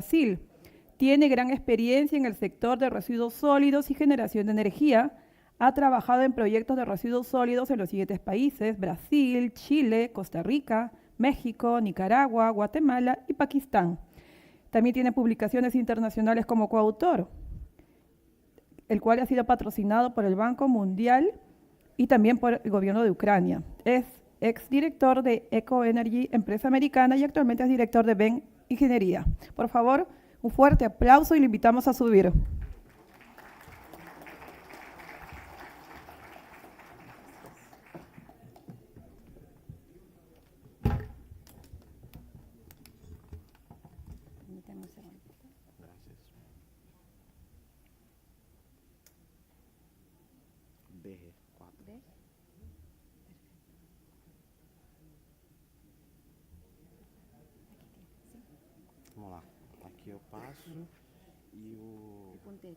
Brasil. Tiene gran experiencia en el sector de residuos sólidos y generación de energía. Ha trabajado en proyectos de residuos sólidos en los siguientes países: Brasil, Chile, Costa Rica, México, Nicaragua, Guatemala y Pakistán. También tiene publicaciones internacionales como coautor, el cual ha sido patrocinado por el Banco Mundial y también por el gobierno de Ucrania. Es exdirector de EcoEnergy, empresa americana, y actualmente es director de BEN Ingeniería. Por favor, un fuerte aplauso y le invitamos a subir. Vamos lá. Aqui eu passo e o ponteiro.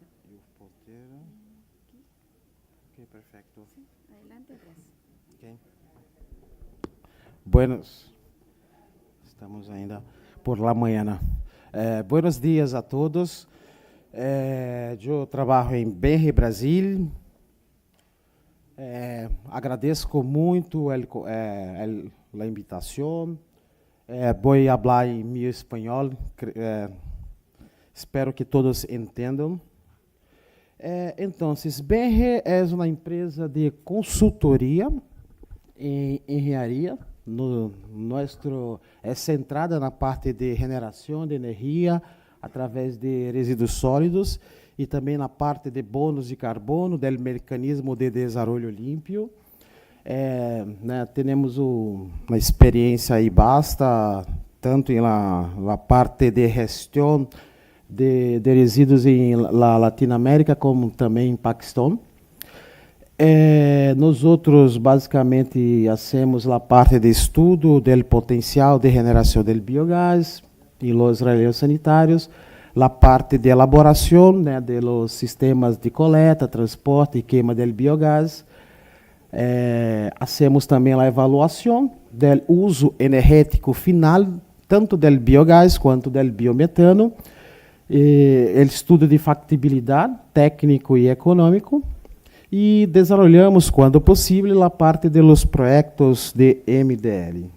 Ok, perfecto. Sí, adelante atrás. Ok. Buenos. Estamos ainda por la manhã. Buenos dias a todos. Eu trabalho em BR Brasil. Agradeço muito a invitação. Vou falar em meu espanhol. Espero que todos entendam. Então, BR é uma empresa de consultoria em engenharia. É centrada na parte de generação de energia através de resíduos sólidos e também na parte de bônus de carbono, do mecanismo de desenvolvimento limpo. Temos uma experiência aí basta, tanto na parte de gestão de resíduos em Latinoamérica, como também em Paquistão. Nós outros, basicamente, fazemos a parte de estudo do potencial de generação do biogás e os relevos sanitários, a parte de elaboração, de los sistemas de coleta, transporte e queima do biogás. Hacemos também a avaliação do uso energético final, tanto do biogás quanto do biometano, o estudo de factibilidade técnico e econômico, e desenvolvemos, quando possível, a parte dos projetos de MDL.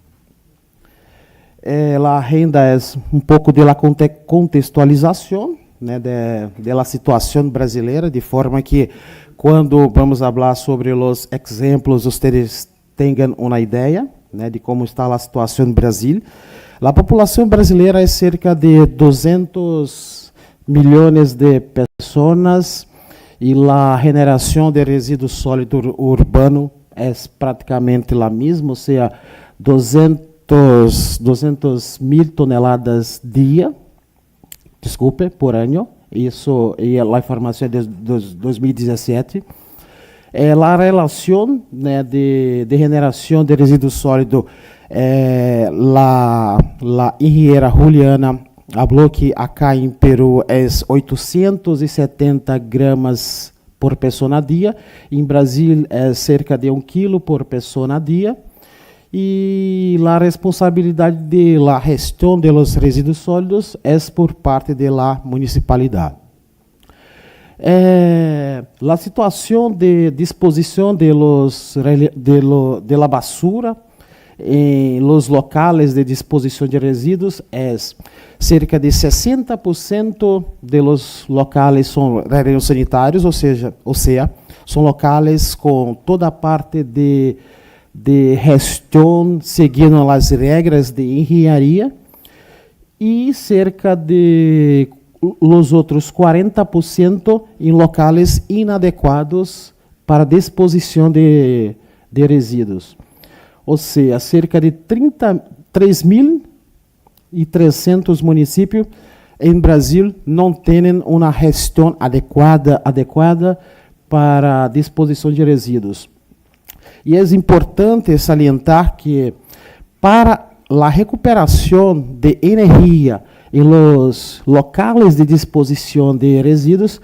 A renda é pouco da contextualização da situação brasileira, de forma que, quando vamos falar sobre os exemplos, vocês tenham uma ideia de como está a situação no Brasil. A população brasileira é cerca de 200 milhões de pessoas e a generação de resíduos sólidos urbano é praticamente a mesma, ou seja, 200 mil toneladas dia, por ano. Isso é a informação de 2017. A relação de generação de resíduos sólidos, a engenheira Juliana falou que acá em Peru é 870 gramas por pessoa a dia, em Brasil é cerca de 1 quilo por pessoa a dia, e a responsabilidade de la gestão de los resíduos sólidos é por parte de la municipalidade. A situação de disposição de la basura em los locales de disposição de resíduos é cerca de 60% de los locales são relevos sanitários, ou seja, são locales com toda a parte de gestão seguindo as regras de engenharia, e cerca de os outros 40% em locais inadequados para disposição de resíduos. Ou seja, cerca de 3.300 municípios em Brasil não têm uma gestão adequada para a disposição de resíduos. E é importante salientar que, para a recuperação de energia em los locales de disposição de resíduos,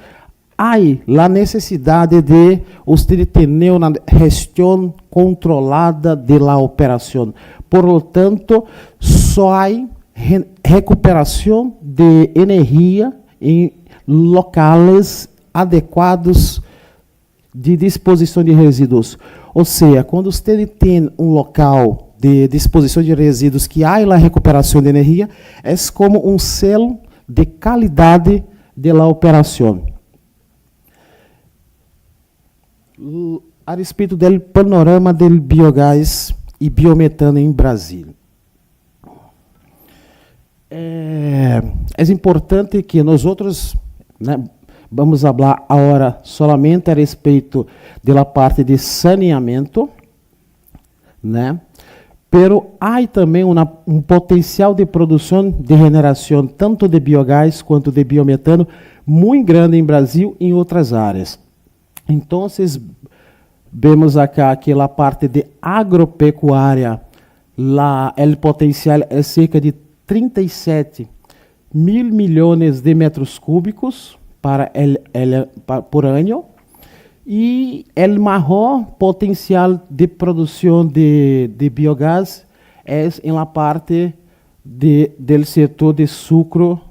há a necessidade de você ter uma gestão controlada da operação. Por lo tanto, só há recuperação de energia em locais adequados de disposição de resíduos. Ou seja, quando você tem um local de disposição de resíduos que há a recuperação de energia, é como um selo de qualidade da operação. A respeito do panorama do biogás e biometano em Brasil. É importante que nós outros, né, vamos falar agora somente a respeito da parte de saneamento, né? Pero há também um potencial de produção de generação tanto de biogás quanto de biometano muito grande em Brasil e em outras áreas. Então, vemos acá que a parte de agropecuária, o potencial é cerca de 37 mil milhões de metros cúbicos por ano, e o maior potencial de produção de biogás é em la parte do setor de sucro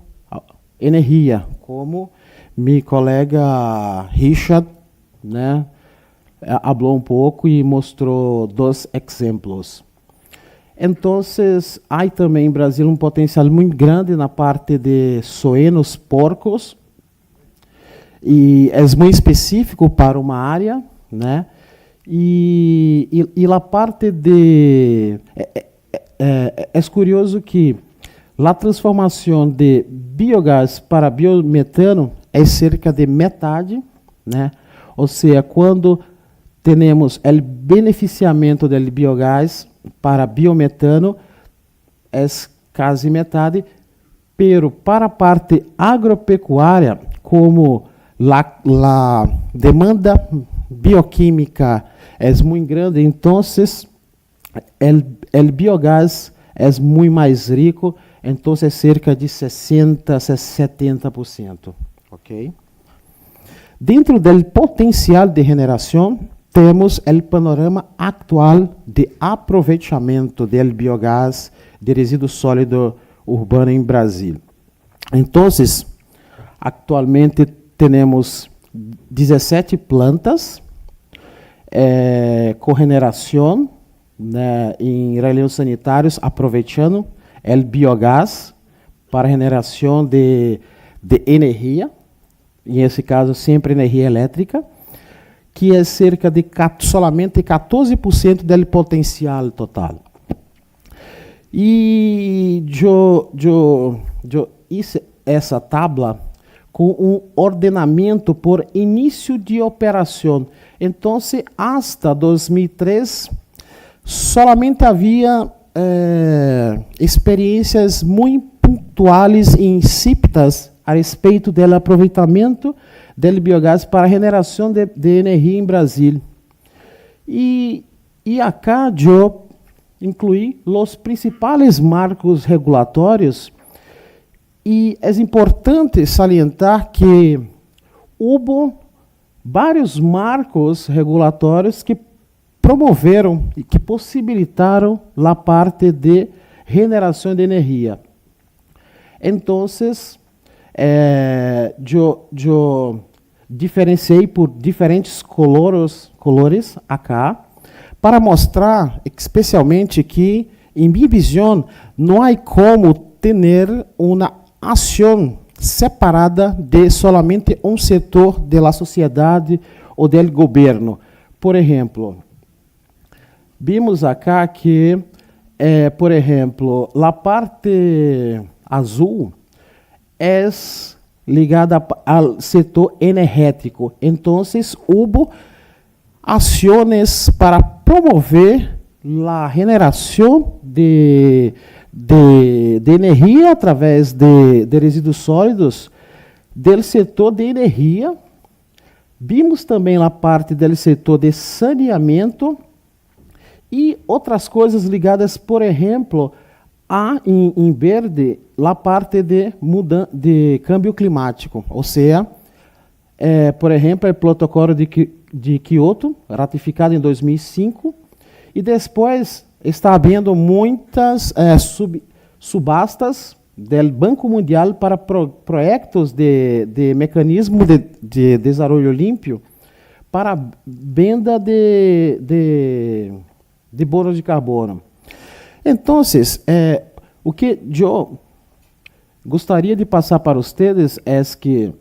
energia, como meu colega Richard, né, falou um pouco e mostrou 2 exemplos. Então, há também em Brasil um potencial muito grande na parte de suínos, porcos, e é muito específico para uma área, né? E a parte de... É curioso que a transformação de biogás para biometano é cerca de metade, né? Ou seja, quando temos o beneficiamento do biogás para biometano, é quase metade, pero para a parte agropecuária, como a demanda bioquímica é muito grande, então o biogás é muito mais rico, então é cerca de 60% a 70%. Ok? Dentro do potencial de generação, temos o panorama atual de aproveitamento do biogás de resíduo sólido urbano em Brasil. Então, atualmente temos 17 plantas com generação, né, em relevos sanitários, aproveitando o biogás para generação de energia, nesse caso sempre energia elétrica, que é cerca de solamente 14% do potencial total. E eu hice essa tabla com um ordenamento por início de operação. Então, hasta 2003, solamente havia experiências muito pontuais e insípidas a respeito do aproveitamento do biogás para a generação de energia em Brasil. E acá eu incluí os principais marcos regulatórios, e é importante salientar que houve vários marcos regulatórios que promoveram e que possibilitaram a parte de generação de energia. Então, eu diferenciei por diferentes colores acá, para mostrar especialmente que, em minha visão, não há como ter uma ação separada de solamente um setor da sociedade ou do governo. Por exemplo, vimos acá que, por exemplo, a parte azul é ligada ao setor energético. Então, houve ações para promover a generação de energia através de resíduos sólidos do setor de energia. Vimos também a parte do setor de saneamento e outras coisas ligadas, por exemplo, em verde, a parte de câmbio climático. Ou seja, por exemplo, o protocolo de Kyoto, ratificado em 2005, e depois está havendo muitas subastas, del Banco Mundial para proyectos de mecanismo de desarrollo limpio para venda de bonos de carbono. Então, o que eu gostaria de passar para vocês é que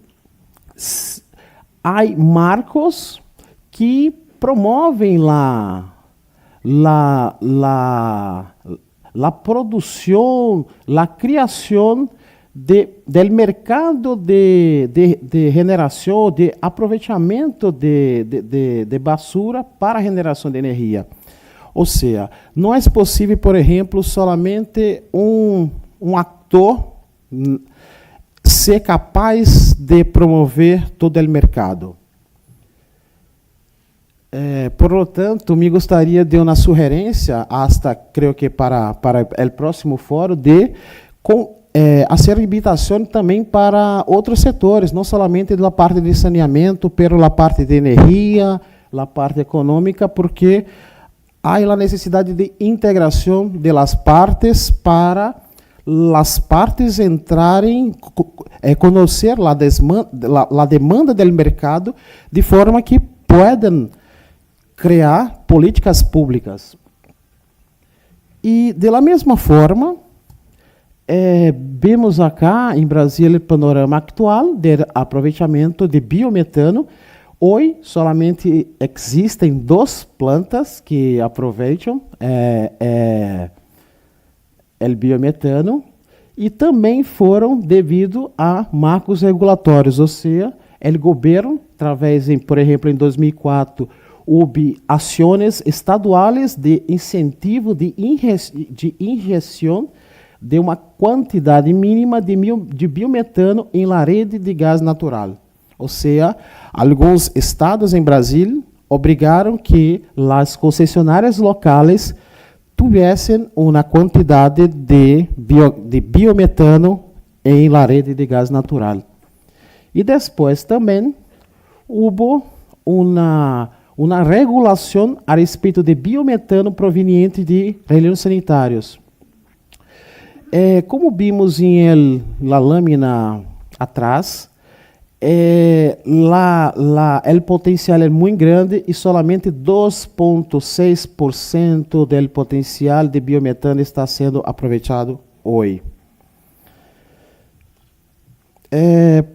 há marcos que promovem la produção, la criação del mercado de generação, de aproveitamento de basura para generação de energia. Ou seja, não é possível, por exemplo, solamente um ator ser capaz de promover todo o mercado. Por lo tanto, me gostaria de uma sugerência, hasta creio que para o próximo fórum, de fazer invitação também para outros setores, não somente da parte de saneamento, pero a parte de energia, a parte econômica, porque há a necessidade de integração de las partes para as partes entrarem, conhecer a demanda do mercado, de forma que puedan criar políticas públicas. E, de la mesma forma, vemos acá em Brasil o panorama atual de aproveitamento de biometano. Hoje, solamente existem 2 plantas que aproveitam o biometano, e também foram devido a marcos regulatórios, ou seja, o governo, através, por exemplo, em 2004, houve ações estaduais de incentivo de injeção de uma quantidade mínima de biometano em la rede de gás natural. Ou seja, alguns estados em Brasil obrigaram que as concessionárias locais tivessem uma quantidade de biometano em la rede de gás natural. E depois também houve uma regulação a respeito de biometano proveniente de rellenos sanitários. Como vimos em la lâmina atrás, o potencial é muito grande e solamente 2,6% do potencial de biometano está sendo aproveitado hoje.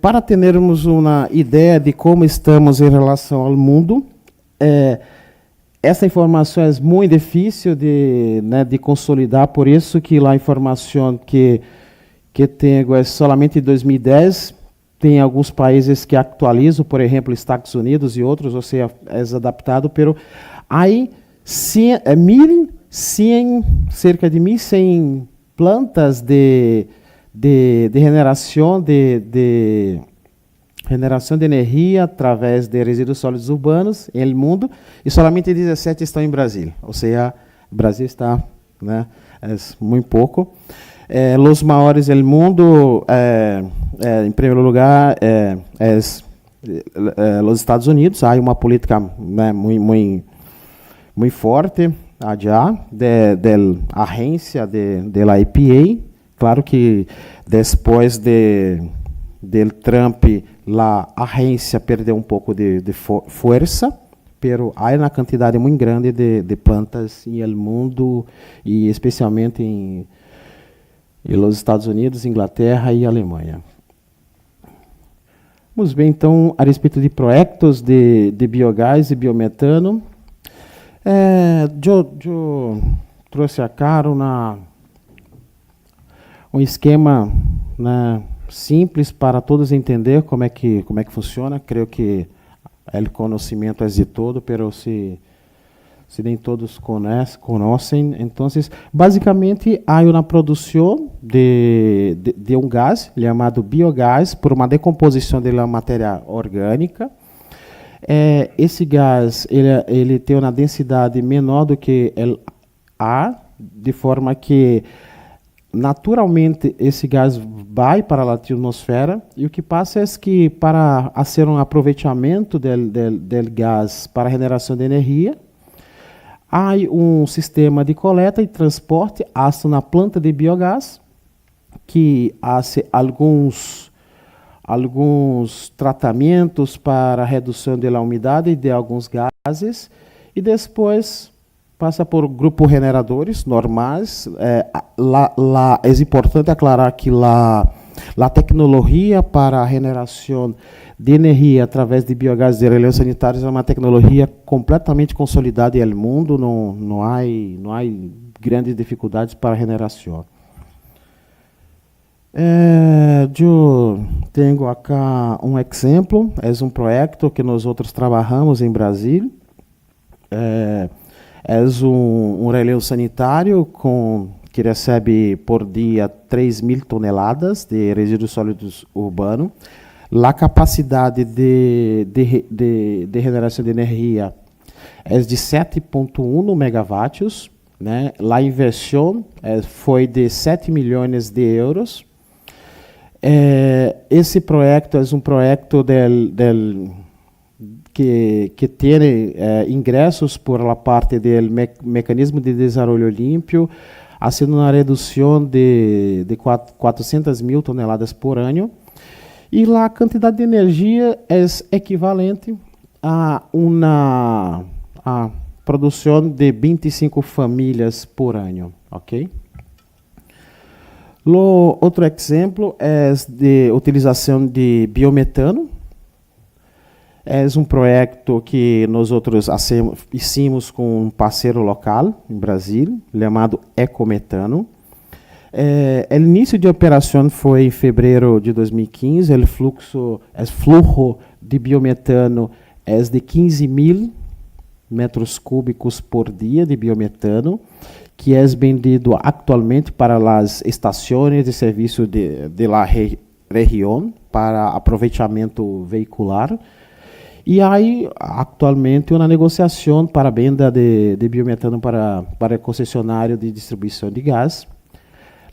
Para termos uma ideia de como estamos em relação ao mundo, essa informação é muito difícil de consolidar, por isso que a informação que tenho é solamente de 2010. Tem alguns países que atualizam, por exemplo, Estados Unidos e outros, ou seja, é adaptado, pero aí cerca de 1.100 plantas de generação de energia através de resíduos sólidos urbanos no mundo, e somente 17 estão em Brasil. Ou seja, o Brasil está, é muito pouco. Os maiores do mundo, em primeiro lugar, os Estados Unidos. Há uma política muito forte allá da agência da EPA. Claro que depois de Trump, a agência perdeu um pouco de força, pero há uma quantidade muito grande de plantas no mundo, e especialmente em os Estados Unidos, Inglaterra e Alemanha. Vamos ver, então, a respeito de projetos de biogás e biometano. Eu trouxe acá um esquema simples para todos entender como é que funciona. Creio que o conhecimento é de todo, pero se nem todos conhecem. Então, basicamente, há uma produção de um gás chamado biogás por uma decomposição da matéria orgânica. Esse gás ele tem uma densidade menor do que o ar, de forma que naturalmente esse gás vai para a atmosfera, e o que passa é que para fazer um aproveitamento do gás para a geração de energia, há um sistema de coleta e transporte hasta na planta de biogás, que faz alguns tratamentos para redução da umidade de alguns gases e depois passa por grupos generadores normais. É importante aclarar que a tecnologia para a generação de energia através de biogás de relevos sanitários é uma tecnologia completamente consolidada no mundo, não há grandes dificuldades para a generação. Eu tenho aqui um exemplo, é um projeto que nós outros trabalhamos em Brasil. É um relevo sanitário que recebe por dia 3.000 toneladas de resíduos sólidos urbanos. A capacidade de generação de energia é de 7,1 megawatts. Né? A inversão foi de 7 milhões de euros. Esse projeto é um projeto que tem ingressos por la parte do mecanismo de desenvolvimento limpo, haciendo uma redução de 400.000 toneladas por ano. E a quantidade de energia é equivalente a uma produção de 25 famílias por ano, ok? O outro exemplo é de utilização de biometano. É um projeto que nós outros fizemos com um parceiro local em Brasil, chamado Ecometano. O início de operação foi em fevereiro de 2015. O fluxo de biometano é de 15.000 metros cúbicos por dia de biometano, que é vendido atualmente para as estações de serviço de la região para aproveitamento veicular. E aí, atualmente, uma negociação para a venda de biometano para concessionário de distribuição de gás.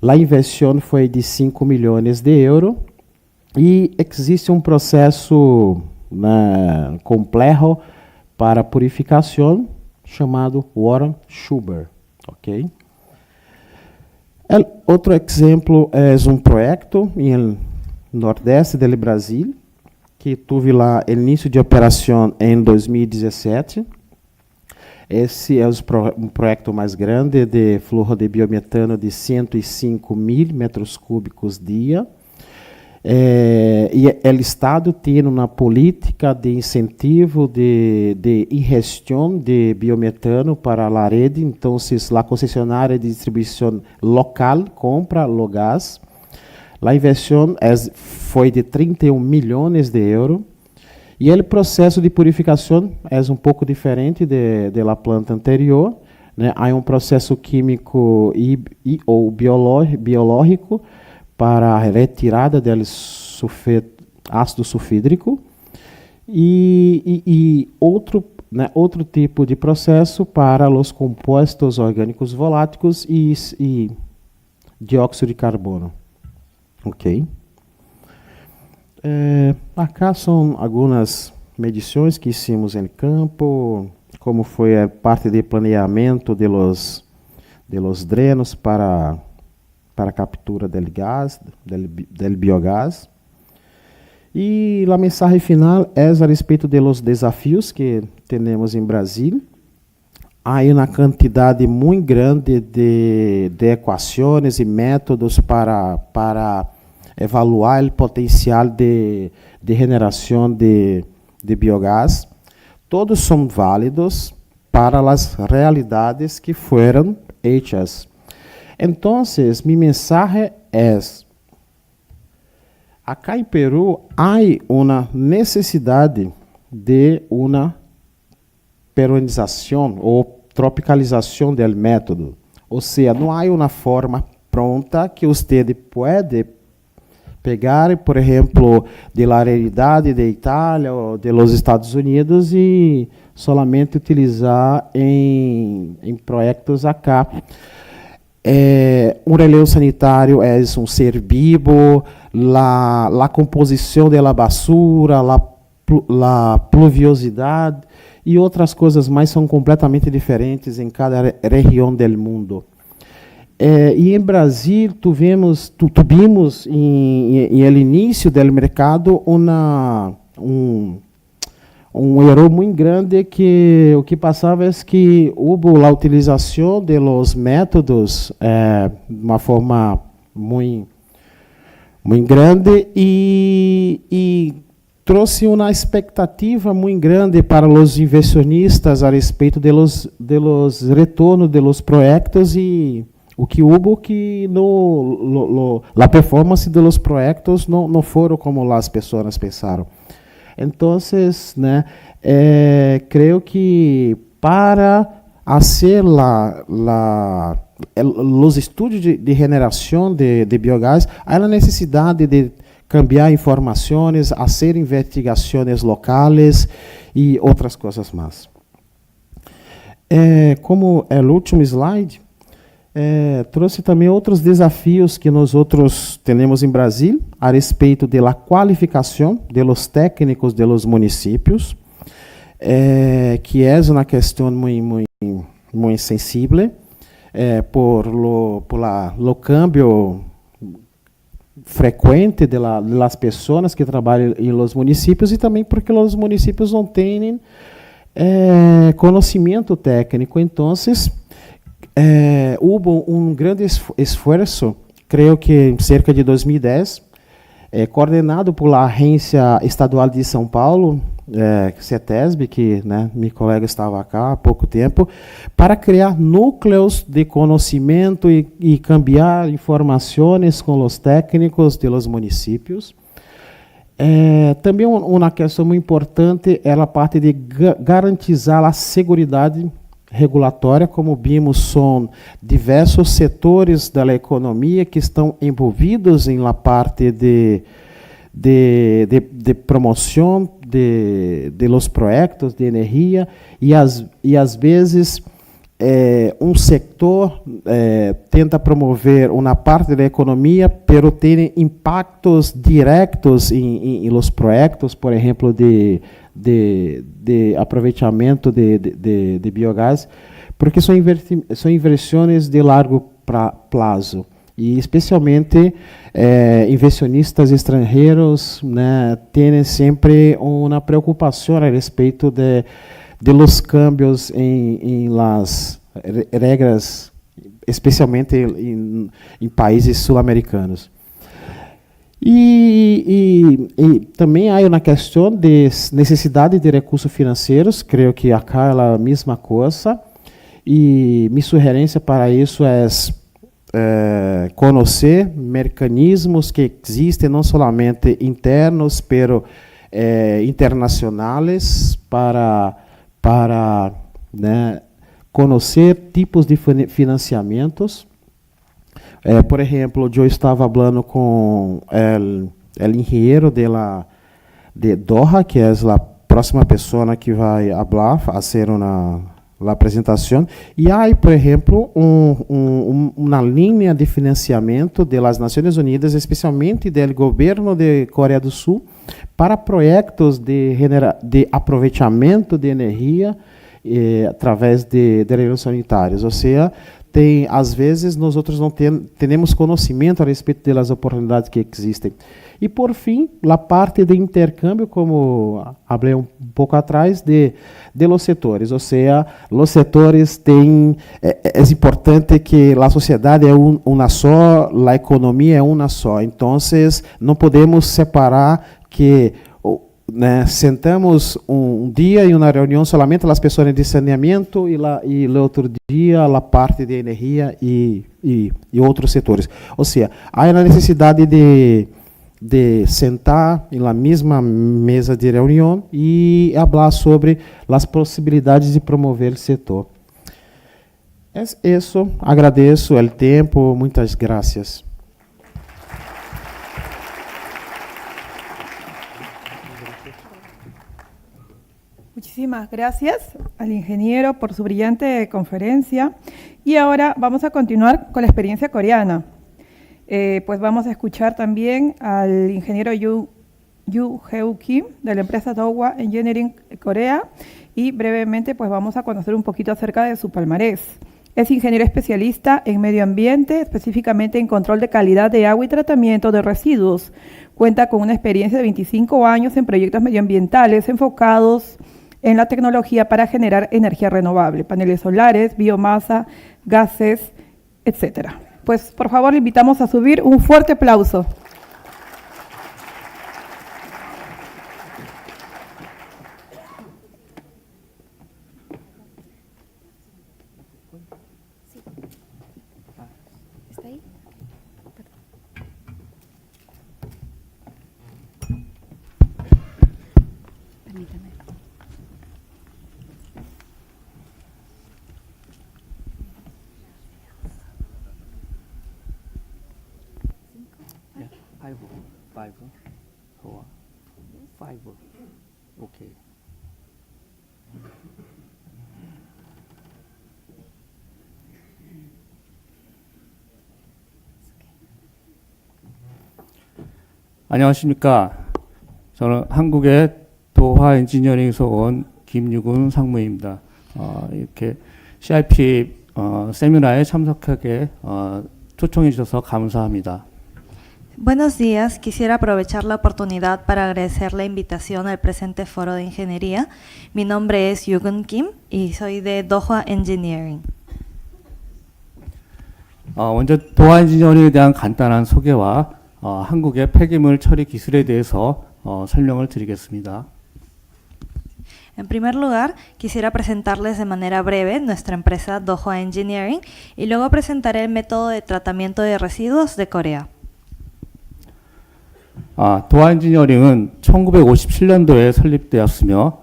A inversão foi de 5 milhões de euros e existe um processo complexo para purificação chamado Water Schubert. Okay? Outro exemplo é um projeto no nordeste do Brasil, que teve lá o início de operação em 2017. Esse é um projeto mais grande de fluxo de biometano de 105.000 metros cúbicos dia. E o Estado tem uma política de incentivo de ingestão de biometano para a rede. Então, a concessionária de distribuição local compra o gás. A inversão foi de 31 milhões de euros. E o processo de purificação é um pouco diferente da planta anterior. Né? Há um processo químico ou biológico para a retirada do ácido sulfídrico e outro tipo de processo para os compostos orgânicos voláteis e dióxido de carbono. Ok. Acá são algumas medições que hicimos em campo, como foi a parte de planeamento de los drenos para a captura del gás, del biogás. E a mensagem final é a respeito dos desafios que temos em Brasil. Há uma quantidade muito grande de equações e métodos para evaluar o potencial de generação de biogás. Todos são válidos para as realidades que foram hechas. Então, minha mensagem é: acá em Peru há uma necessidade de uma peruanização ou tropicalização do método. Ou seja, não há uma forma pronta que você pode pegar, por exemplo, da realidade da Itália ou dos Estados Unidos e solamente utilizar em projetos acá. Um relevo sanitário é um ser vivo, a composição da basura, a pluviosidade e outras coisas mais são completamente diferentes em cada região do mundo. E em Brasil tuvimos em el início do mercado um erro muito grande que o que passava é que houve a utilização de los métodos de uma forma muito grande e trouxe uma expectativa muito grande para os inversionistas a respeito de los retornos de los projetos e o que houve que a performance de los projetos não foram como as pessoas pensaram. Então, né, creio que para fazer os estudos de generação de biogás, há a necessidade de cambiar informações, fazer investigações locais e outras coisas mais. Como é o último slide, trouxe também outros desafios que nós outros temos em Brasil a respeito da qualificação de los técnicos de los municípios, que é uma questão muito sensível por lo cambio frequente de las pessoas que trabalham em los municípios e também porque os municípios não têm conhecimento técnico. Então, houve grande esforço, creio que cerca de 2010, coordenado por la Agência Estadual de São Paulo, CETESB, que, né, meu colega estava cá há pouco tempo, para criar núcleos de conhecimento e cambiar informações com os técnicos de los municípios. Também uma questão muito importante é a parte de garantizar a segurança regulatória. Como vimos, são diversos setores da economia que estão envolvidos em la parte de promoção de los projetos de energia e às vezes setor tenta promover uma parte da economia, pero tem impactos diretos em los projetos, por exemplo, de aproveitamento de biogás, porque são inversões de largo prazo. E, especialmente, inversionistas estrangeiros, né, têm sempre uma preocupação a respeito de los cambios em las regras, especialmente em países sul-americanos. E também há uma questão de necessidade de recursos financeiros, creio que acá é a mesma coisa, e minha sugerência para isso é conhecer mecanismos que existem, não somente internos, pero internacionais, para né, conhecer tipos de financiamentos. Por exemplo, eu estava falando com o engenheiro de Doha, que é a próxima pessoa que vai falar, fazer a apresentação. E há, por exemplo, uma linha de financiamento das Nações Unidas, especialmente do governo de Coreia do Sul, para projetos de aproveitamento de energia através de relógios sanitários. Ou seja, às vezes, nós outros não temos conhecimento a respeito das oportunidades que existem. E, por fim, a parte de intercâmbio, como falei um pouco atrás, de los setores. Ou seja, os setores têm... É importante que a sociedade é uma só, a economia é uma só. Então, não podemos separar que... né, sentamos um dia em uma reunião somente as pessoas de saneamento e o outro dia a parte de energia e outros setores. Ou seja, há a necessidade de sentar em la mesma mesa de reunião e falar sobre as possibilidades de promover o setor. É isso. Agradeço o tempo. Muitas graças. Muchísimas gracias al ingeniero por su brillante conferencia. Y ahora vamos a continuar con la experiencia coreana. Pues vamos a escuchar también al ingeniero Yu Heo Kim de la empresa Dowa Engineering Corea y brevemente pues vamos a conocer un poquito acerca de su palmarés. Es ingeniero especialista en medio ambiente, específicamente en control de calidad de agua y tratamiento de residuos. Cuenta con una experiencia de 25 años en proyectos medioambientales enfocados en la tecnología para generar energía renovable, paneles solares, biomasa, gases, etc. Pues por favor le invitamos a subir. Un fuerte aplauso. ¿Está ahí? Permítame. Five, four, five. Okay. 안녕하십니까. 저는 한국의 도화 엔지니어링에서 온 김유근 상무입니다. 이렇게 CIP 세미나에 참석하게 초청해 주셔서 감사합니다. Buenos días, quisiera aprovechar la oportunidad para agradecer la invitación al presente foro de ingeniería. Mi nombre es Yugun Kim y soy de Doha Engineering. 먼저 도화 엔지니어링에 대한 간단한 소개와 한국의 폐기물 처리 기술에 대해서 설명을 드리겠습니다. En primer lugar, quisiera presentarles de manera breve nuestra empresa Doha Engineering y luego presentaré el método de tratamiento de residuos de Corea. 도화 엔지니어링은 1957년도에 설립되었으며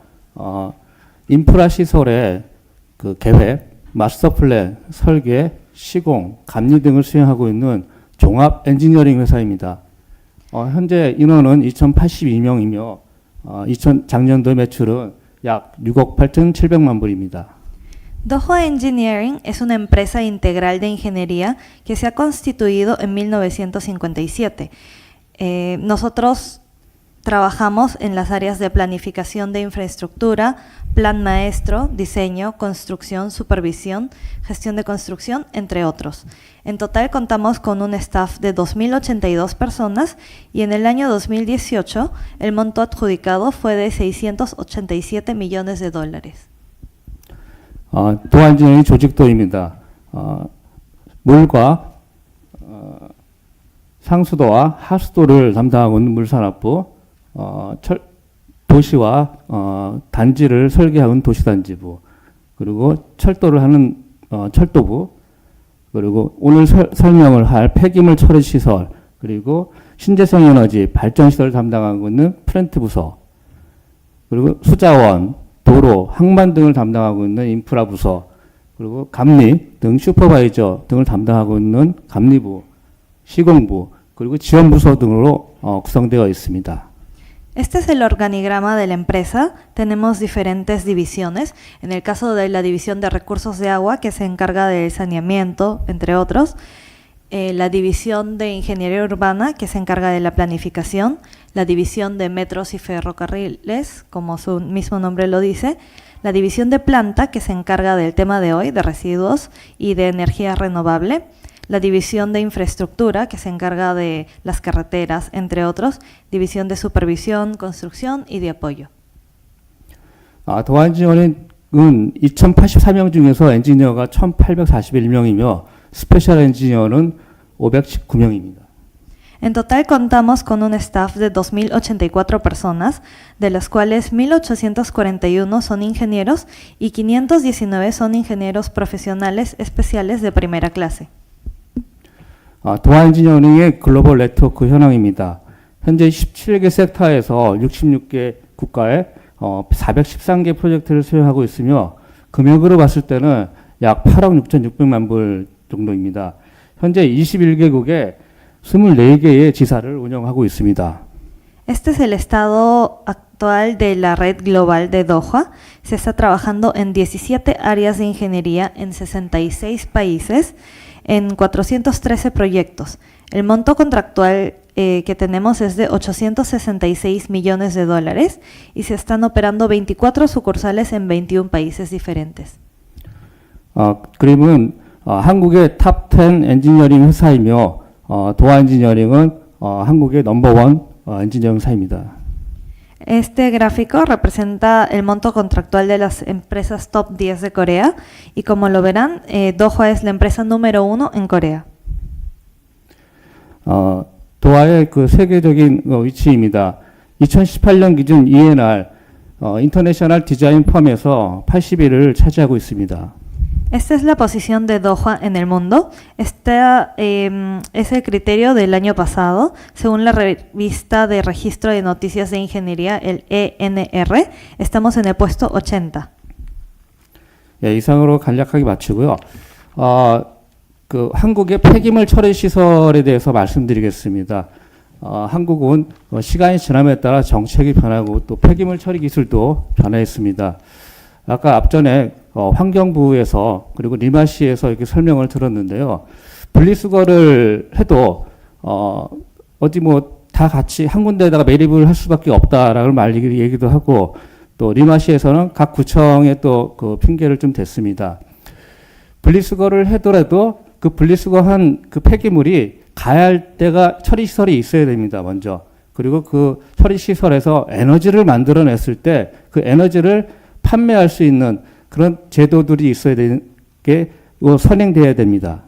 인프라 시설의 그 계획, 마스터 플랜, 설계, 시공, 감리 등을 수행하고 있는 종합 엔지니어링 회사입니다. 현재 인원은 2,082명이며 작년도 매출은 약 6억 8,700만 불입니다. Doha Engineering es una empresa integral de ingeniería que se ha constituido en 1957. Nosotros trabajamos en las áreas de planificación de infraestructura, plan maestro, diseño, construcción, supervisión, gestión de construcción, entre otros. En total contamos con un staff de 2.082 personas y en el año 2018 el monto adjudicado fue de $687 millones. 도화 엔지니어링 조직도입니다. 물과 상수도와 하수도를 담당하고 있는 물산업부, 도시와 단지를 설계하고 있는 도시단지부, 그리고 철도를 하는 철도부, 그리고 오늘 설명을 할 폐기물 처리 시설, 그리고 신재생 에너지 발전 시설을 담당하고 있는 플랜트 부서, 그리고 수자원, 도로, 항만 등을 담당하고 있는 인프라 부서, 그리고 감리 등 슈퍼바이저 등을 담당하고 있는 감리부, 시공부, 그리고 지원부서 등으로 구성되어 있습니다. Este es el organigrama de la empresa. Tenemos diferentes divisiones. En el caso de la división de recursos de agua, que se encarga del saneamiento, entre otros. La división de ingeniería urbana, que se encarga de la planificación. La división de metros y ferrocarriles, como su mismo nombre lo dice. La división de planta, que se encarga del tema de hoy, de residuos y de energía renovable. La división de infraestructura, que se encarga de las carreteras, entre otros, división de supervisión, construcción y de apoyo. 도화 엔지니어링은 2,084명 중에서 엔지니어가 1,841명이며 스페셜 엔지니어는 519명입니다. En total contamos con un staff de 2.084 personas, de las cuales 1.841 son ingenieros y 519 son ingenieros profesionales especiales de primera clase. 도화 엔지니어링의 글로벌 네트워크 현황입니다. 현재 17개 섹터에서 66개 국가에 413개 프로젝트를 수행하고 있으며 금액으로 봤을 때는 약 8억 6,600만 불 정도입니다. 현재 21개국에 24개의 지사를 운영하고 있습니다. Este es el estado actual de la red global de Doha. Se está trabajando en 17 áreas de ingeniería en 66 países, en 413 proyectos. El monto contractual que tenemos es de $866 millones y se están operando 24 sucursales en 21 países diferentes. 그림은 한국의 탑 10 엔지니어링 회사이며 도화 엔지니어링은 한국의 넘버원 엔지니어링 회사입니다. Este gráfico representa el monto contractual de las empresas top 10 de Corea y como lo verán, Doha es la empresa número 1 en Corea. 도화의 그 세계적인 위치입니다. 2018년 기준 ENR 인터내셔널 디자인 펌에서 81위를 차지하고 있습니다. Esta es la posición de Doha en el mundo. Esta es el criterio del año pasado. Según la revista de registro de noticias de ingeniería, el ENR, estamos en el puesto 80. 예, 이상으로 간략하게 마치고요. 그 한국의 폐기물 처리 시설에 대해서 말씀드리겠습니다. 한국은 시간이 지남에 따라 정책이 변하고 또 폐기물 처리 기술도 변화했습니다. 아까 앞전에 환경부에서 그리고 리마시에서 이렇게 설명을 들었는데요. 분리수거를 해도 어디 뭐 다 같이 한 군데에다가 매립을 할 수밖에 없다라는 얘기도 하고 또 리마시에서는 각 구청에 또 그 핑계를 좀 댔습니다. 분리수거를 하더라도 그 분리수거한 그 폐기물이 가야 할 때가 처리시설이 있어야 됩니다. 먼저. 그리고 그 처리시설에서 에너지를 만들어냈을 때 그 에너지를 판매할 수 있는 그런 제도들이 있어야 되는 게 선행돼야 됩니다.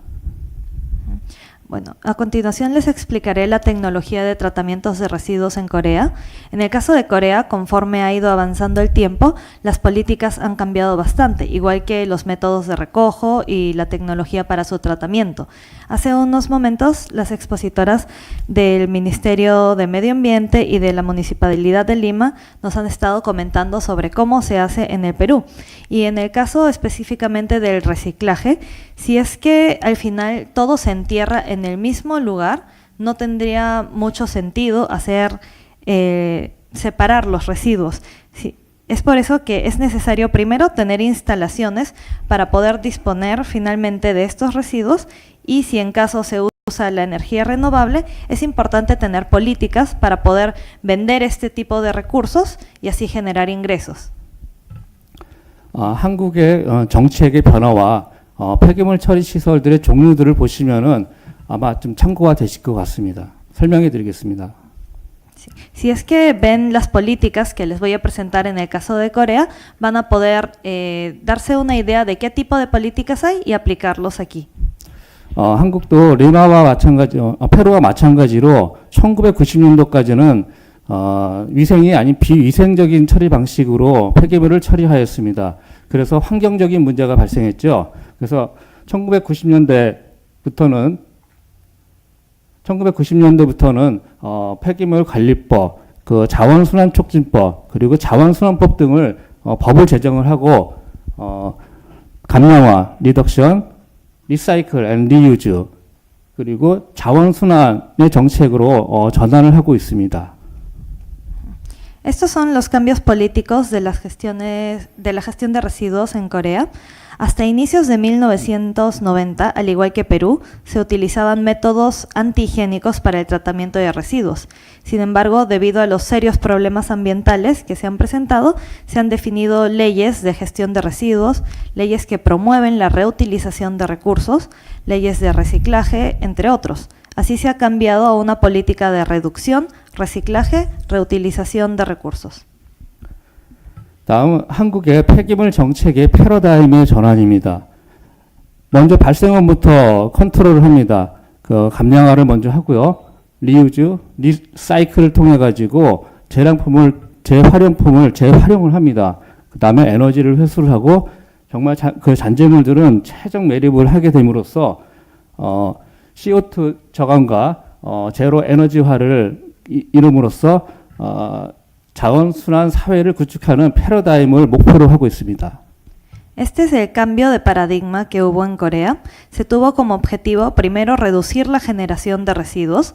Bueno, a continuación les explicaré la tecnología de tratamientos de residuos en Corea. En el caso de Corea, conforme ha ido avanzando el tiempo, las políticas han cambiado bastante, igual que los métodos de recojo y la tecnología para su tratamiento. Hace unos momentos, las expositoras del Ministerio de Medio Ambiente y de la Municipalidad de Lima nos han estado comentando sobre cómo se hace en el Perú. Y en el caso específicamente del reciclaje, si es que al final todo se entierra en el mismo lugar, no tendría mucho sentido hacer separar los residuos. Sí, es por eso que es necesario primero tener instalaciones para poder disponer finalmente de estos residuos y si en caso se usa la energía renovable, es importante tener políticas para poder vender este tipo de recursos y así generar ingresos. 한국의 정책의 변화와 폐기물 처리 시설들의 종류들을 보시면은 아마 좀 참고가 되실 것 같습니다. 설명해 드리겠습니다. Si es que ven las políticas que les voy a presentar en el caso de Corea, van a poder darse una idea de qué tipo de políticas hay y aplicarlos aquí. 한국도 리마와 페루와 마찬가지로 1990년도까지는 위생이 아닌 비위생적인 처리 방식으로 폐기물을 처리하였습니다. 그래서 환경적인 문제가 발생했죠. 그래서 1990년대부터는 폐기물 관리법, 그 자원순환 촉진법, 그리고 자원순환법 등을 법을 제정을 하고 감량화, 리덕션, 리사이클 앤 리유즈 그리고 자원순환의 정책으로 전환을 하고 있습니다. Estos son los cambios políticos de la gestión de residuos en Corea. Hasta inicios de 1990, al igual que Perú, se utilizaban métodos antihigiénicos para el tratamiento de residuos. Sin embargo, debido a los serios problemas ambientales que se han presentado, se han definido leyes de gestión de residuos, leyes que promueven la reutilización de recursos, leyes de reciclaje, entre otros. Así se ha cambiado a una política de reducción, reciclaje, reutilización de recursos. 다음 한국의 폐기물 정책의 패러다임의 전환입니다. 먼저 발생원부터 컨트롤을 합니다. 그 감량화를 먼저 하고요. 리유즈, 리사이클을 통해 가지고 재활용품을 재활용을 합니다. 그 다음에 에너지를 회수를 하고 정말 그 잔재물들은 최종 매립을 하게 됨으로써 CO2 저감과 제로 에너지화를 이룸으로써 자원순환 사회를 구축하는 패러다임을 목표로 하고 있습니다. Este es el cambio de paradigma que hubo en Corea. Se tuvo como objetivo primero reducir la generación de residuos,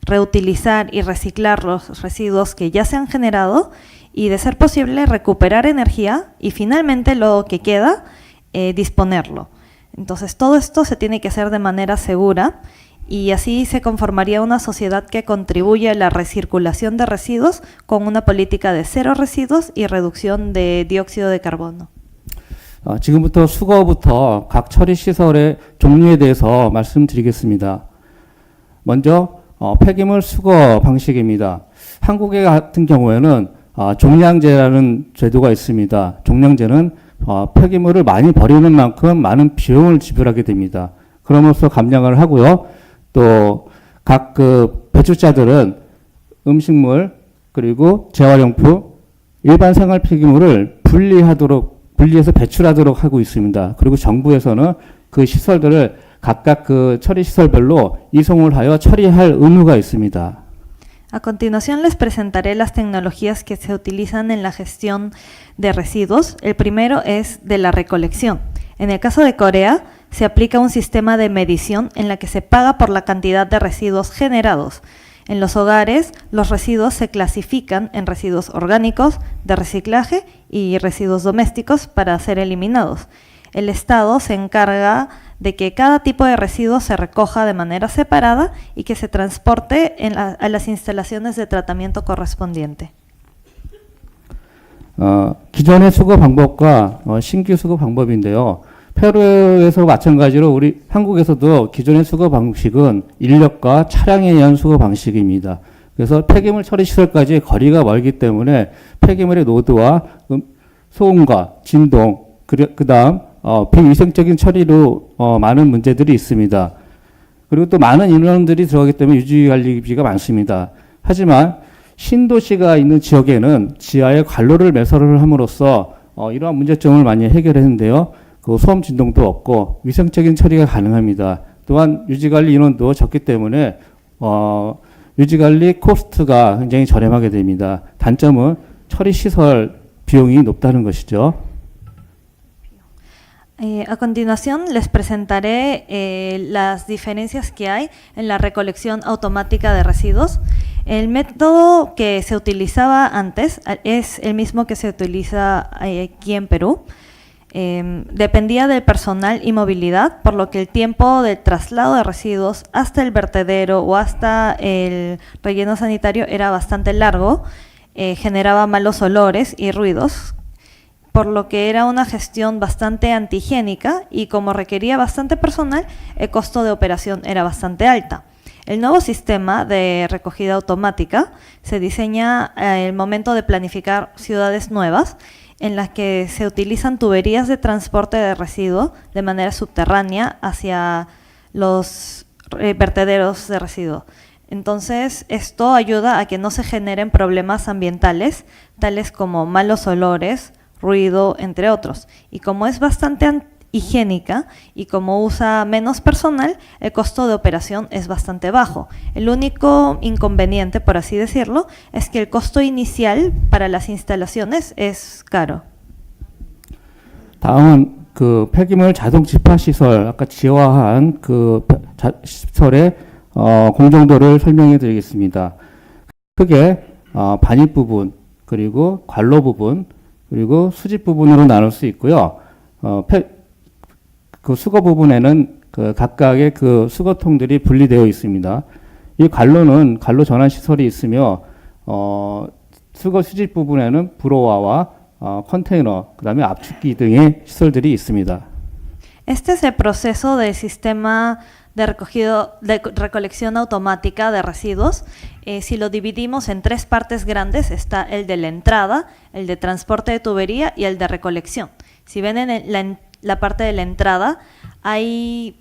reutilizar y reciclar los residuos que ya se han generado y, de ser posible, recuperar energía y finalmente lo que queda, disponerlo. Entonces todo esto se tiene que hacer de manera segura y así se conformaría una sociedad que contribuye a la recirculación de residuos con una política de cero residuos y reducción de dióxido de carbono. 지금부터 수거부터 각 처리 시설의 종류에 대해서 말씀드리겠습니다. 먼저 폐기물 수거 방식입니다. 한국의 같은 경우에는 종량제라는 제도가 있습니다. 종량제는 폐기물을 많이 버리는 만큼 많은 비용을 지불하게 됩니다. 그럼으로써 감량을 하고요. 또 각 그 배출자들은 음식물 그리고 재활용품, 일반 생활 폐기물을 분리해서 배출하도록 하고 있습니다. 그리고 정부에서는 그 시설들을 각각 그 처리 시설별로 이송을 하여 처리할 의무가 있습니다. A continuación les presentaré las tecnologías que se utilizan en la gestión de residuos. El primero es de la recolección. En el caso de Corea, se aplica un sistema de medición en la que se paga por la cantidad de residuos generados. En los hogares, los residuos se clasifican en residuos orgánicos, de reciclaje y residuos domésticos para ser eliminados. El Estado se encarga de que cada tipo de residuo se recoja de manera separada y que se transporte a las instalaciones de tratamiento correspondiente. 기존의 수거 방법과 신규 수거 방법인데요. 페루에서 마찬가지로 우리 한국에서도 기존의 수거 방식은 인력과 차량에 의한 수거 방식입니다. 그래서 폐기물 처리 시설까지 거리가 멀기 때문에 폐기물의 노드와 소음과 진동, 그다음 비위생적인 처리로 많은 문제들이 있습니다. 그리고 또 많은 인원들이 들어가기 때문에 유지관리비가 많습니다. 하지만 신도시가 있는 지역에는 지하에 관로를 매설을 함으로써 이러한 문제점을 많이 해결했는데요. 그 소음 진동도 없고 위생적인 처리가 가능합니다. 또한 유지관리 인원도 적기 때문에 유지관리 코스트가 굉장히 저렴하게 됩니다. 단점은 처리 시설 비용이 높다는 것이죠. A continuación les presentaré las diferencias que hay en la recolección automática de residuos. El método que se utilizaba antes es el mismo que se utiliza aquí en Perú. Dependía del personal y movilidad, por lo que el tiempo del traslado de residuos hasta el vertedero o hasta el relleno sanitario era bastante largo, generaba malos olores y ruidos, por lo que era una gestión bastante antihigiénica y como requería bastante personal, el costo de operación era bastante alta. El nuevo sistema de recogida automática se diseña al momento de planificar ciudades nuevas, en las que se utilizan tuberías de transporte de residuos de manera subterránea hacia los vertederos de residuos. Entonces, esto ayuda a que no se generen problemas ambientales, tales como malos olores, ruido, entre otros. Y como es bastante higiénica y como usa menos personal, el costo de operación es bastante bajo. El único inconveniente, por así decirlo, es que el costo inicial para las instalaciones es caro. 다음은 그 폐기물 자동 집화 시설, 아까 지화한 그 시설의 공정도를 설명해 드리겠습니다. 크게 반입 부분, 그리고 관로 부분, 그리고 수집 부분으로 나눌 수 있고요. 그 수거 부분에는 그 각각의 그 수거통들이 분리되어 있습니다. 이 관로는 관로 전환 시설이 있으며 수거 수집 부분에는 브로와와 컨테이너, 그다음에 압축기 등의 시설들이 있습니다. Este es el proceso del sistema de recolección automática de residuos. Si lo dividimos en tres partes grandes, está el de la entrada, el de transporte de tubería y el de recolección. Si ven en la parte de la entrada, hay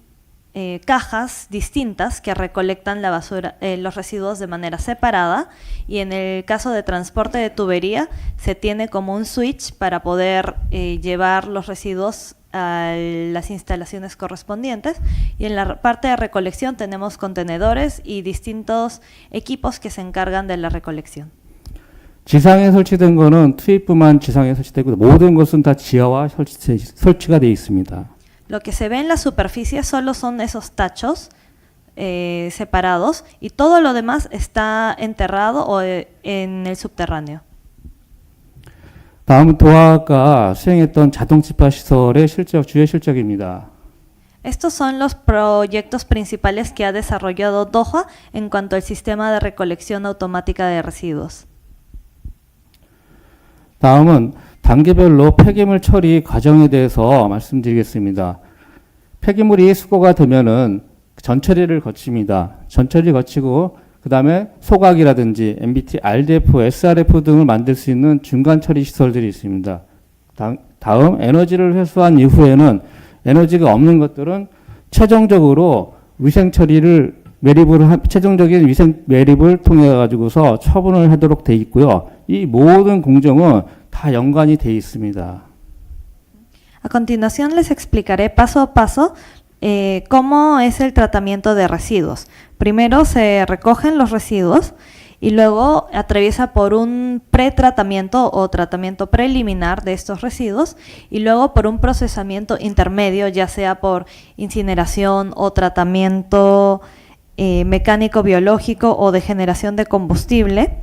cajas distintas que recolectan la basura, los residuos de manera separada, y en el caso de transporte de tubería se tiene como un switch para poder llevar los residuos a las instalaciones correspondientes, y en la parte de recolección tenemos contenedores y distintos equipos que se encargan de la recolección. 지상에 설치된 거는 투입부만 지상에 설치되고 모든 것은 다 지하와 설치가 되어 있습니다. Lo que se ve en la superficie solo son esos tachos separados, y todo lo demás está enterrado o en el subterráneo. 다음은 도하가 수행했던 자동 집화 시설의 주요 실적입니다. Estos son los proyectos principales que ha desarrollado Doha en cuanto al sistema de recolección automática de residuos. 다음은 단계별로 폐기물 처리 과정에 대해서 말씀드리겠습니다. 폐기물이 수거가 되면은 전처리를 거칩니다. 전처리 거치고 그 다음에 소각이라든지 MBT, RDF, SRF 등을 만들 수 있는 중간 처리 시설들이 있습니다. 다음 에너지를 회수한 이후에는 에너지가 없는 것들은 최종적으로 위생 처리를 최종적인 위생 매립을 통해 가지고서 처분을 하도록 돼 있고요. 이 모든 공정은 다 연관이 돼 있습니다. A continuación les explicaré paso a paso cómo es el tratamiento de residuos. Primero se recogen los residuos y luego atraviesa por un pretratamiento o tratamiento preliminar de estos residuos y luego por un procesamiento intermedio, ya sea por incineración o tratamiento mecánico biológico o de generación de combustible.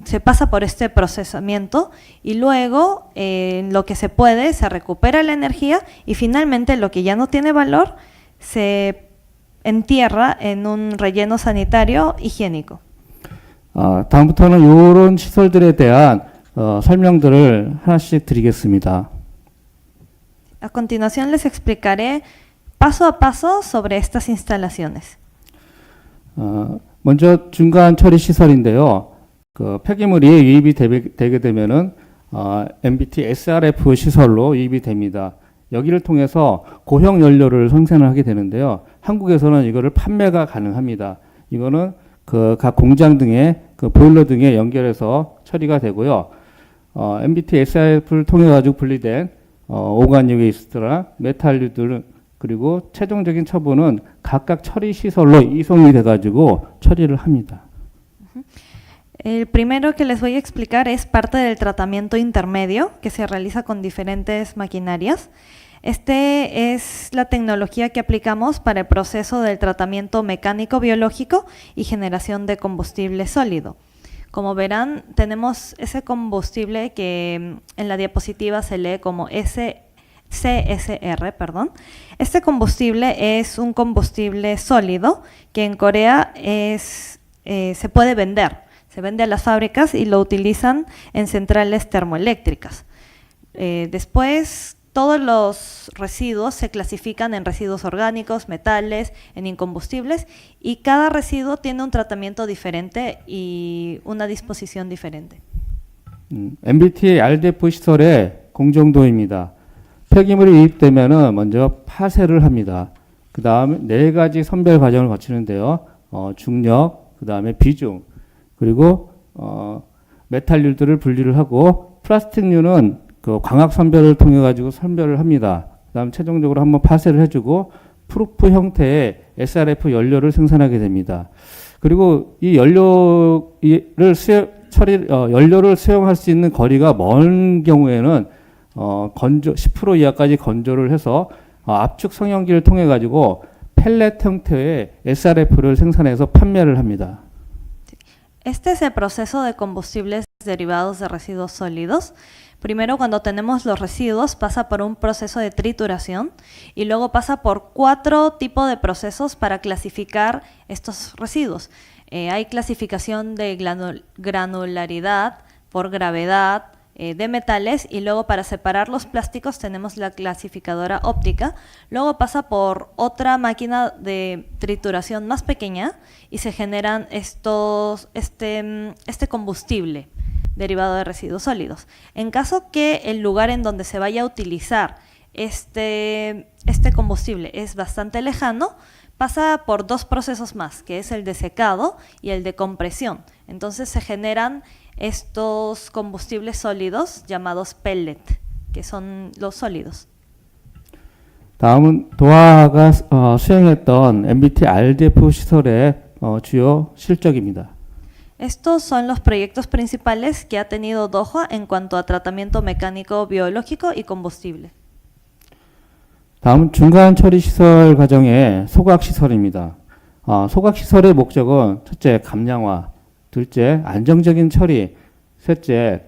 Se pasa por este procesamiento y luego lo que se puede se recupera la energía y finalmente lo que ya no tiene valor se entierra en un relleno sanitario higiénico. 다음부터는 이런 시설들에 대한 설명들을 하나씩 드리겠습니다. A continuación les explicaré paso a paso sobre estas instalaciones. 먼저 중간 처리 시설인데요. 그 폐기물이 유입이 되게 되면은 MBT SRF 시설로 유입이 됩니다. 여기를 통해서 고형 연료를 생산을 하게 되는데요. 한국에서는 이거를 판매가 가능합니다. 이거는 그 각 공장 등의 그 보일러 등에 연결해서 처리가 되고요. MBT SRF를 통해 가지고 분리된 오가닉 웨이스트나 메탈류들 그리고 최종적인 처분은 각각 처리 시설로 이송이 돼 가지고 처리를 합니다. El primero que les voy a explicar es parte del tratamiento intermedio que se realiza con diferentes maquinarias. Este es la tecnología que aplicamos para el proceso del tratamiento mecánico biológico y generación de combustible sólido. Como verán, tenemos ese combustible que en la diapositiva se lee como CSR, perdón. Este combustible es un combustible sólido que en Corea se puede vender. Se vende a las fábricas y lo utilizan en centrales termoeléctricas. Después, todos los residuos se clasifican en residuos orgánicos, metales, en incombustibles y cada residuo tiene un tratamiento diferente y una disposición diferente. MBT RDF 시설의 공정도입니다. 폐기물이 유입되면은 먼저 파쇄를 합니다. 그 다음에 4가지 선별 과정을 거치는데요. 중력, 그 다음에 비중, 그리고 메탈류들을 분리를 하고 플라스틱류는 그 광학 선별을 통해 가지고 선별을 합니다. 그다음 최종적으로 한번 파쇄를 해주고 프루프 형태의 SRF 연료를 생산하게 됩니다. 그리고 이 연료를 수용할 수 있는 거리가 먼 경우에는 건조 10% 이하까지 건조를 해서 압축 성형기를 통해 가지고 펠렛 형태의 SRF를 생산해서 판매를 합니다. Este es el proceso de combustibles derivados de residuos sólidos. Primero, cuando tenemos los residuos, pasa por un proceso de trituración y luego pasa por 4 tipos de procesos para clasificar estos residuos. Hay clasificación de granularidad, por gravedad, de metales y luego para separar los plásticos tenemos la clasificadora óptica. Luego pasa por otra máquina de trituración más pequeña y se generan este combustible derivado de residuos sólidos. En caso que el lugar en donde se vaya a utilizar este combustible es bastante lejano, pasa por 2 procesos más, que es el de secado y el de compresión. Entonces se generan estos combustibles sólidos llamados pellet, que son los sólidos. 다음은 도하가 수행했던 MBT RDF 시설의 주요 실적입니다. Estos son los proyectos principales que ha tenido Doha en cuanto a tratamiento mecánico, biológico y combustible. 다음은 중간 처리 시설 과정의 소각 시설입니다. 소각 시설의 목적은 첫째 감량화, 둘째 안정적인 처리, 셋째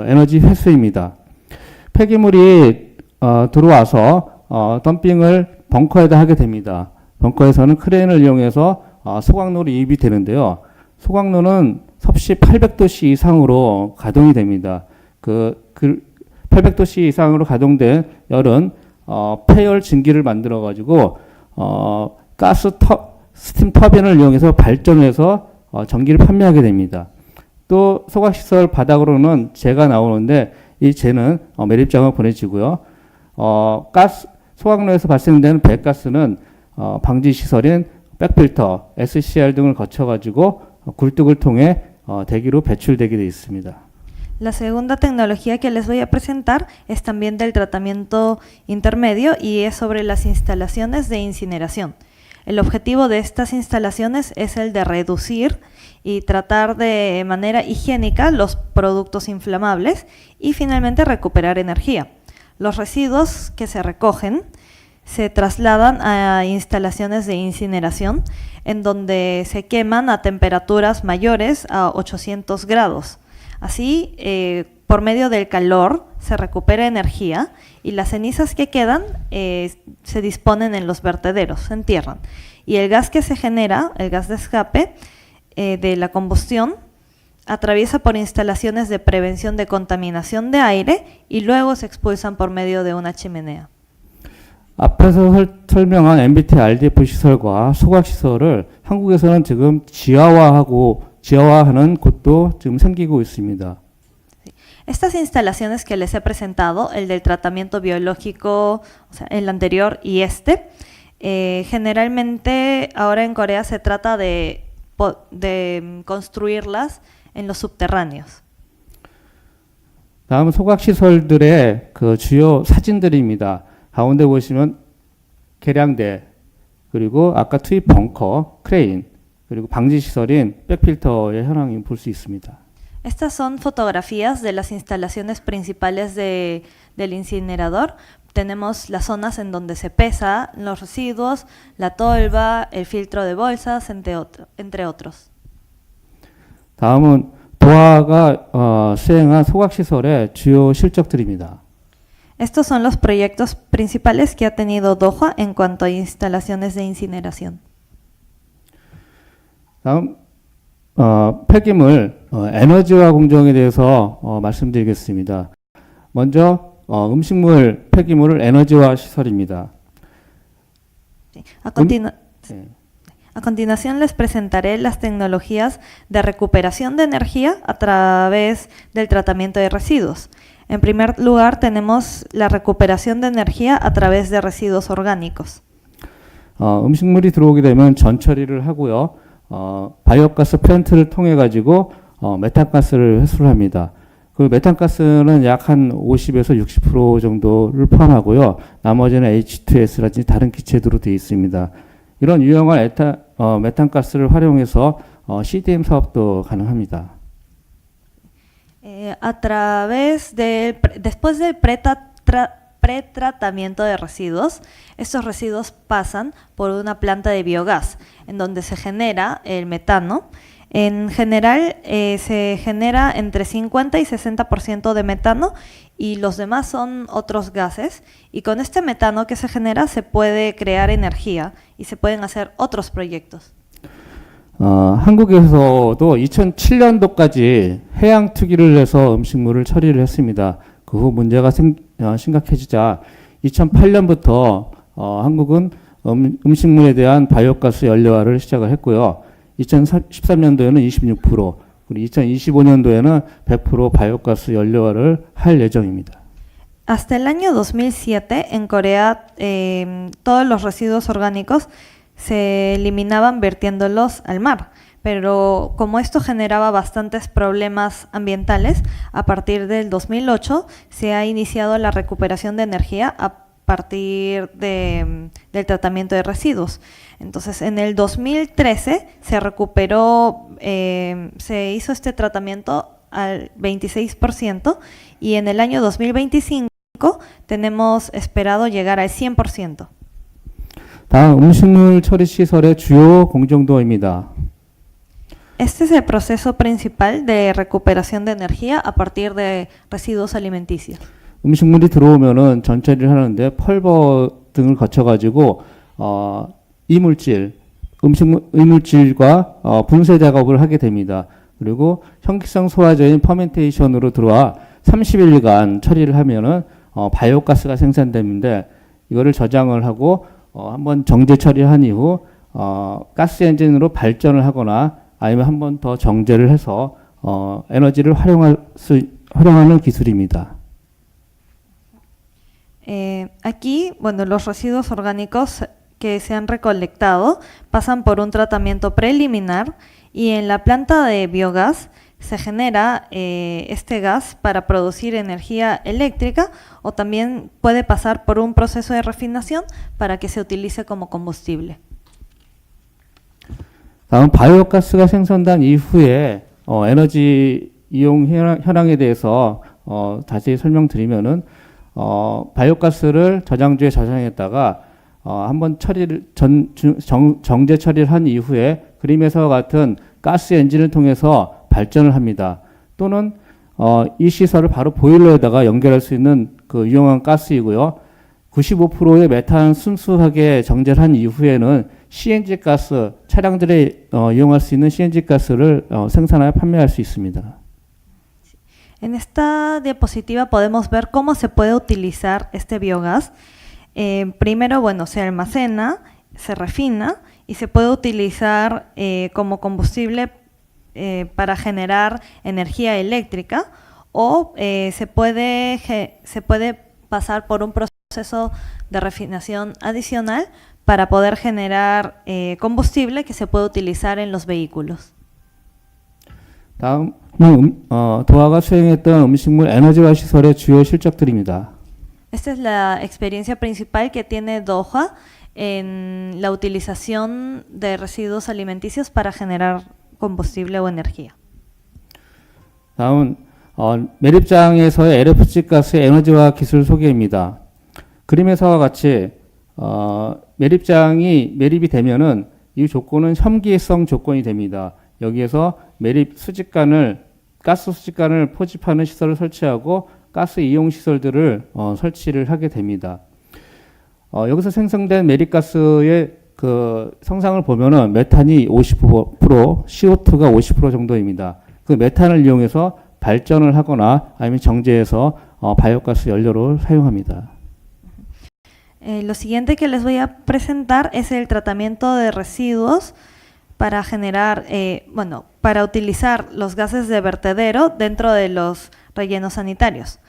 에너지 회수입니다. 폐기물이 들어와서 덤핑을 벙커에다 하게 됩니다. 벙커에서는 크레인을 이용해서 소각로로 유입이 되는데요. 소각로는 섭씨 800도씨 이상으로 가동이 됩니다. 그 800도씨 이상으로 가동된 열은 폐열 증기를 만들어 가지고 스팀 터빈을 이용해서 발전해서 전기를 판매하게 됩니다. 또 소각시설 바닥으로는 재가 나오는데 이 재는 매립장을 보내지고요. 소각로에서 발생되는 배가스는 방지 시설인 백필터, SCR 등을 거쳐 가지고 굴뚝을 통해 대기로 배출되게 되어 있습니다. La segunda tecnología que les voy a presentar es también del tratamiento intermedio y es sobre las instalaciones de incineración. El objetivo de estas instalaciones es el de reducir y tratar de manera higiénica los productos inflamables y finalmente recuperar energía. Los residuos que se recogen se trasladan a instalaciones de incineración en donde se queman a temperaturas mayores a 800 grados. Así, por medio del calor se recupera energía y las cenizas que quedan se disponen en los vertederos, se entierran. Y el gas que se genera, el gas de escape de la combustión, atraviesa por instalaciones de prevención de contaminación de aire y luego se expulsan por medio de una chimenea. 앞에서 설명한 MBT RDF 시설과 소각 시설을 한국에서는 지금 지하화하는 곳도 지금 생기고 있습니다. Estas instalaciones que les he presentado, el del tratamiento biológico, o sea, el anterior y generalmente ahora en Corea se trata de construirlas en los subterráneos. 다음은 소각 시설들의 그 주요 사진들입니다. 가운데 보시면 계량대, 그리고 아까 투입 벙커, 크레인, 그리고 방지 시설인 백필터의 현황을 볼 수 있습니다. Estas son fotografías de las instalaciones principales del incinerador. Tenemos las zonas en donde se pesa los residuos, la tolva, el filtro de bolsas, entre otros. 다음은 도하가 수행한 소각 시설의 주요 실적들입니다. Estos son los proyectos principales que ha tenido Doha en cuanto a instalaciones de incineración. 다음 폐기물 에너지화 공정에 대해서 말씀드리겠습니다. 먼저 음식물 폐기물을 에너지화 시설입니다. A continuación les presentaré las tecnologías de recuperación de energía a través del tratamiento de residuos. En primer lugar tenemos la recuperación de energía a través de residuos orgánicos. 음식물이 들어오게 되면 전처리를 하고요. 바이오가스 플랜트를 통해 가지고 메탄가스를 회수를 합니다. 그 메탄가스는 약 한 50에서 60% 정도를 포함하고요. 나머지는 H2S라든지 다른 기체들로 되어 있습니다. 이런 유용한 메탄가스를 활용해서 CDM 사업도 가능합니다. Después del pretratamiento de residuos, estos residuos pasan por una planta de biogás, en donde se genera el metano. En general, se genera entre 50 y 60% de metano y los demás son otros gases. Y con este metano que se genera se puede crear energía y se pueden hacer otros proyectos. 한국에서도 2007년도까지 해양 투기를 해서 음식물을 처리를 했습니다. 그 후 문제가 심각해지자 2008년부터 한국은 음식물에 대한 바이오가스 연료화를 시작을 했고요. 2013년도에는 26%, 그리고 2025년도에는 100% 바이오가스 연료화를 할 예정입니다. Hasta el año 2007, en Corea, todos los residuos orgánicos se eliminaban vertiéndolos al mar. Pero como esto generaba bastantes problemas ambientales, a partir del 2008 se ha iniciado la recuperación de energía a partir del tratamiento de residuos. Entonces, en el 2013 se recuperó, se hizo este tratamiento al 26% y en el año 2025 tenemos esperado llegar al 100%. 다음 음식물 처리 시설의 주요 공정도입니다. Este es el proceso principal de recuperación de energía a partir de residuos alimenticios. 음식물이 들어오면은 전처리를 하는데 펄버 등을 거쳐 가지고 이물질과 분쇄 작업을 하게 됩니다. 그리고 형기성 소화제인 퍼멘테이션으로 들어와 30일간 처리를 하면은 바이오가스가 생산되는데 이거를 저장을 하고 한번 정제 처리한 이후 가스 엔진으로 발전을 하거나 아니면 한 번 더 정제를 해서 에너지를 활용하는 기술입니다. Aquí, bueno, los residuos orgánicos que se han recolectado pasan por un tratamiento preliminar y en la planta de biogás se genera este gas para producir energía eléctrica o también puede pasar por un proceso de refinación para que se utilice como combustible. 다음 바이오가스가 생산된 이후에 에너지 이용 현황에 대해서 다시 설명드리면은 바이오가스를 저장주에 저장했다가 한번 처리를 정제 처리를 한 이후에 그림에서와 같은 가스 엔진을 통해서 발전을 합니다. 또는 이 시설을 바로 보일러에다가 연결할 수 있는 그 유용한 가스이고요. 95%의 메탄 순수하게 정제를 한 이후에는 CNG 가스, 차량들에 이용할 수 있는 CNG 가스를 생산하여 판매할 수 있습니다. En esta diapositiva podemos ver cómo se puede utilizar este biogás. Primero, bueno, se almacena, se refina y se puede utilizar como combustible para generar energía eléctrica o se puede pasar por un proceso de refinación adicional para poder generar combustible que se puede utilizar en los vehículos. 다음은 도하가 수행했던 음식물 에너지화 시설의 주요 실적들입니다. Esta es la experiencia principal que tiene Doha en la utilización de residuos alimenticios para generar combustible o energía. 다음은 매립장에서의 LFG 가스의 에너지화 기술 소개입니다. 그림에서와 같이 매립장이 매립이 되면은 이 조건은 혐기성 조건이 됩니다. 여기에서 매립 수직관을 가스 수직관을 포집하는 시설을 설치하고 가스 이용 시설들을 설치를 하게 됩니다. 여기서 생성된 매립가스의 그 성상을 보면은 메탄이 50%, CO2가 50% 정도입니다. 그 메탄을 이용해서 발전을 하거나 아니면 정제해서 바이오가스 연료를 사용합니다. Lo siguiente que les voy a presentar es el tratamiento de residuos para generar, para utilizar los gases de vertedero dentro de los rellenos sanitarios.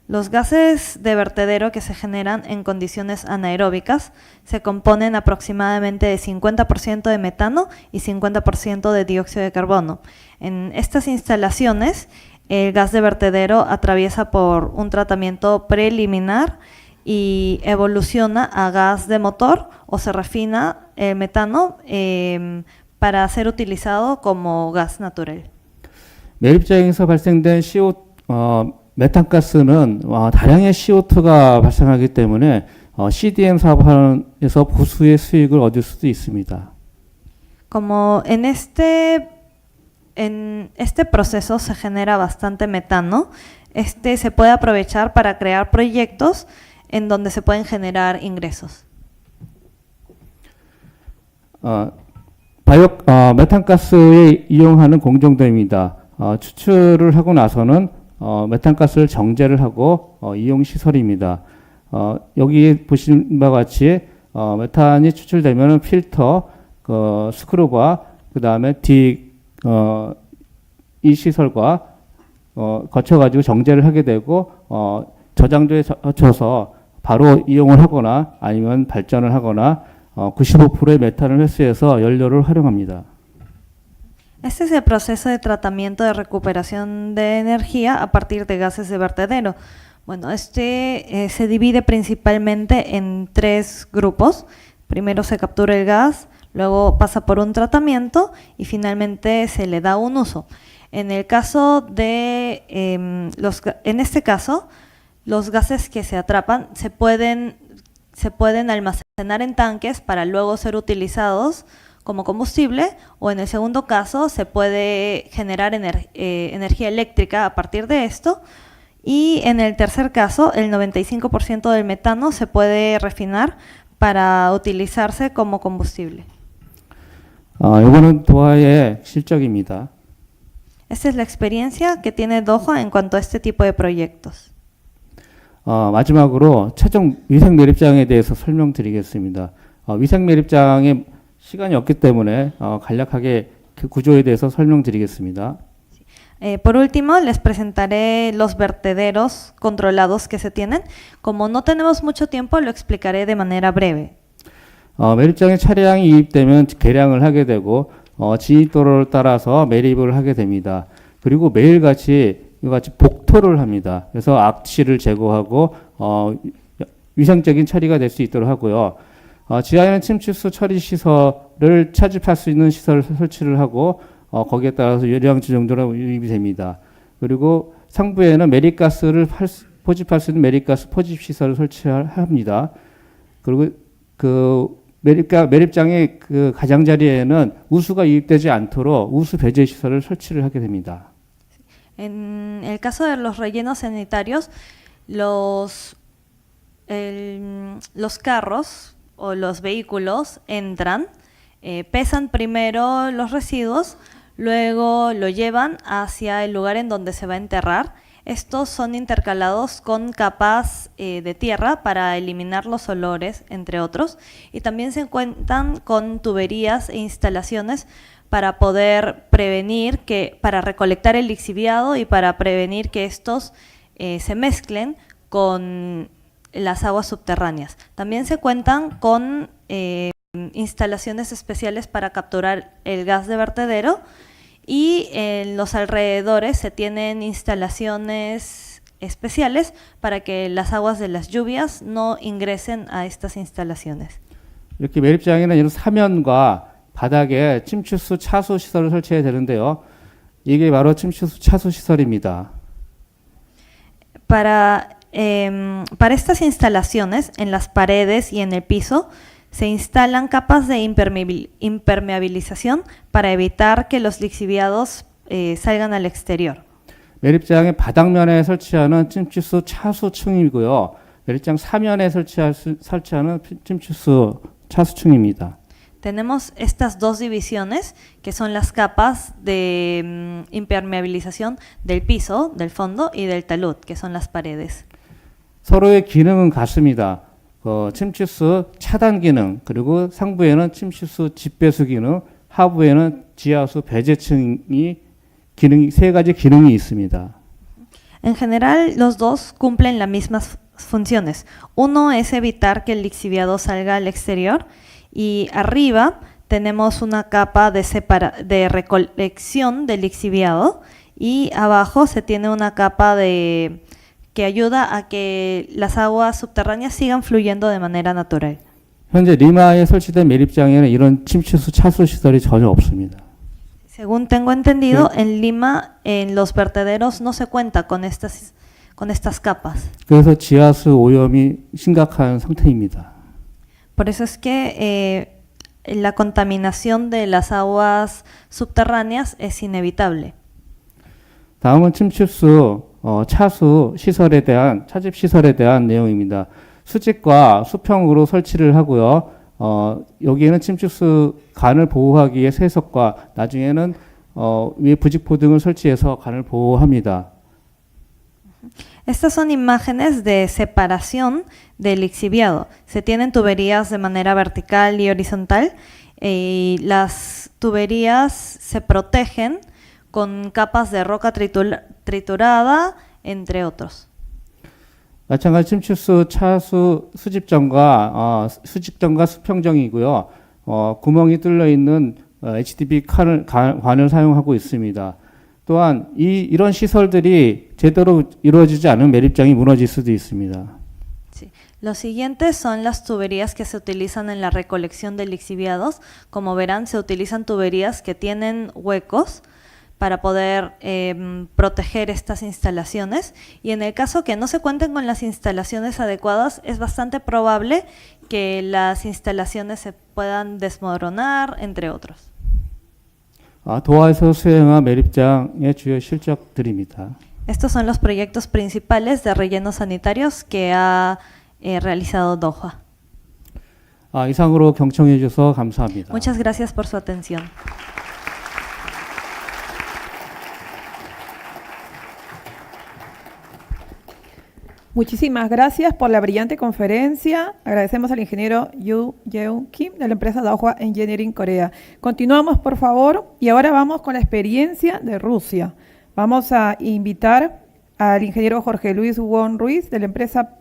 Los gases de vertedero que se generan en condiciones anaeróbicas se componen aproximadamente de 50% de metano y 50% de dióxido de carbono. En estas instalaciones, el gas de vertedero atraviesa por un tratamiento preliminar y evoluciona a gas de motor o se refina el metano para ser utilizado como gas natural. 매립장에서 발생된 메탄가스는 다량의 CO2가 발생하기 때문에 CDM 사업에서 보수의 수익을 얻을 수도 있습니다. Como en este proceso se genera bastante metano, se puede aprovechar para crear proyectos en donde se pueden generar ingresos. 메탄가스에 이용하는 공정도입니다. 추출을 하고 나서는 메탄가스를 정제를 하고 이용 시설입니다. 여기 보시는 바와 같이 메탄이 추출되면 필터, 스크루바, 그 다음에 이 시설과 거쳐가지고 정제를 하게 되고 저장소에 거쳐서 바로 이용을 하거나 아니면 발전을 하거나 95%의 메탄을 회수해서 연료를 활용합니다. Este es el proceso de tratamiento de recuperación de energía a partir de gases de vertedero. Bueno, se divide principalmente en tres grupos. Primero se captura el gas, luego pasa por un tratamiento y finalmente se le da un uso. En el caso de en este caso, los gases que se atrapan se pueden almacenar en tanques para luego ser utilizados como combustible, o en el segundo caso se puede generar energía eléctrica a partir de esto, y en el tercer caso el 95% del metano se puede refinar para utilizarse como combustible. 이거는 도하의 실적입니다. Esta es la experiencia que tiene Doha en cuanto a este tipo de proyectos. 마지막으로 최종 위생 매립장에 대해서 설명드리겠습니다. 위생 매립장에 시간이 없기 때문에 간략하게 그 구조에 대해서 설명드리겠습니다. Por último, les presentaré los vertederos controlados que se tienen. Como no tenemos mucho tiempo, lo explicaré de manera breve. 매립장에 차량이 이입되면 개량을 하게 되고 진입도로를 따라서 매립을 하게 됩니다. 그리고 매일같이 이같이 복토를 합니다. 그래서 악취를 제거하고 위생적인 처리가 될 수 있도록 하고요. 지하에는 침투수 처리 시설을 차집할 수 있는 시설을 설치를 하고 거기에 따라서 열량주 정도로 유입이 됩니다. 그리고 상부에는 매립가스를 포집할 수 있는 매립가스 포집 시설을 설치합니다. 그리고 그 매립장의 그 가장자리에는 우수가 유입되지 않도록 우수 배제 시설을 설치를 하게 됩니다. En el caso de los rellenos sanitarios, los carros o los vehículos entran, pesan primero los residuos, luego lo llevan hacia el lugar en donde se va a enterrar. Estos son intercalados con capas de tierra para eliminar los olores, entre otros, y también se cuentan con tuberías e instalaciones para poder prevenir para recolectar el lixiviado y para prevenir que estos se mezclen con las aguas subterráneas. También se cuentan con instalaciones especiales para capturar el gas de vertedero y en los alrededores se tienen instalaciones especiales para que las aguas de las lluvias no ingresen a estas instalaciones. 이렇게 매립장에는 이런 사면과 바닥에 침투수 차수 시설을 설치해야 되는데요. 이게 바로 침투수 차수 시설입니다. Para estas instalaciones, en las paredes y en el piso, se instalan capas de impermeabilización para evitar que los lixiviados salgan al exterior. 매립장의 바닥면에 설치하는 침투수 차수층이고요. 매립장 사면에 설치하는 침투수 차수층입니다. Tenemos estas dos divisiones, que son las capas de impermeabilización del piso, del fondo, y del talud, que son las paredes. 서로의 기능은 같습니다. 침투수 차단 기능, 그리고 상부에는 침투수 집배수 기능, 하부에는 지하수 배제층이 세 가지 기능이 있습니다. En general, los dos cumplen las mismas funciones. Uno es evitar que el lixiviado salga al exterior, y arriba tenemos una capa de recolección del lixiviado, y abajo se tiene una capa que ayuda a que las aguas subterráneas sigan fluyendo de manera natural. 현재 리마에 설치된 매립장에는 이런 침투수 차수 시설이 전혀 없습니다. Según tengo entendido, en Lima, en los vertederos no se cuenta con estas capas. 그래서 지하수 오염이 심각한 상태입니다. Por eso es que la contaminación de las aguas subterráneas es inevitable. 다음은 침투수 차수 시설에 대한 차집 시설에 대한 내용입니다. 수직과 수평으로 설치를 하고요. 여기에는 침투수 간을 보호하기 위해 세석과 나중에는 위에 부직포 등을 설치해서 간을 보호합니다. Estas son imágenes de separación del lixiviado. Se tienen tuberías de manera vertical y horizontal y las tuberías se protegen con capas de roca triturada, entre otros. 마찬가지 침투수 차수 수직정과 수평정이고요. 구멍이 뚫려 있는 HDB 관을 사용하고 있습니다. 또한 이런 시설들이 제대로 이루어지지 않은 매립장이 무너질 수도 있습니다. Sí. Los siguientes son las tuberías que se utilizan en la recolección de lixiviados. Como verán, se utilizan tuberías que tienen huecos para poder proteger estas instalaciones, y en el caso que no se cuenten con las instalaciones adecuadas, es bastante probable que las instalaciones se puedan desmoronar, entre otros. 도하에서 수행한 매립장의 주요 실적들입니다. Estos son los proyectos principales de rellenos sanitarios que ha realizado Doha. 이상으로 경청해 주셔서 감사합니다. Muchas gracias por su atención. Muchísimas gracias por la brillante conferencia. Agradecemos al ingeniero Yu Yeon Kim de la empresa Dahua Engineering Corea. Continuamos, por favor, y ahora vamos con la experiencia de Rusia. Vamos a invitar al ingeniero Jorge Luis Won Ruiz de la empresa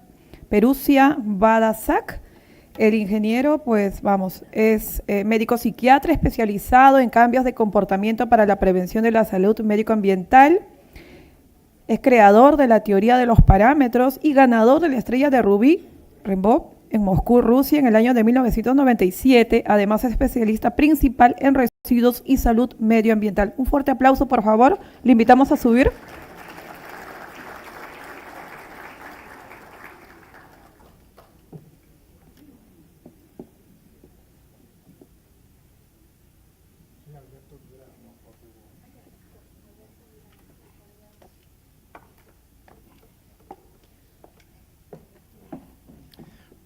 Perusia Badasac. El ingeniero, pues vamos, es médico psiquiatra especializado en cambios de comportamiento para la prevención de la salud médico-ambiental. Es creador de la teoría de los parámetros y ganador de la estrella de Rubí Rembov en Moscú, Rusia, en el año de 1997. Además, es especialista principal en residuos y salud medioambiental. Un fuerte aplauso, por favor. Le invitamos a subir.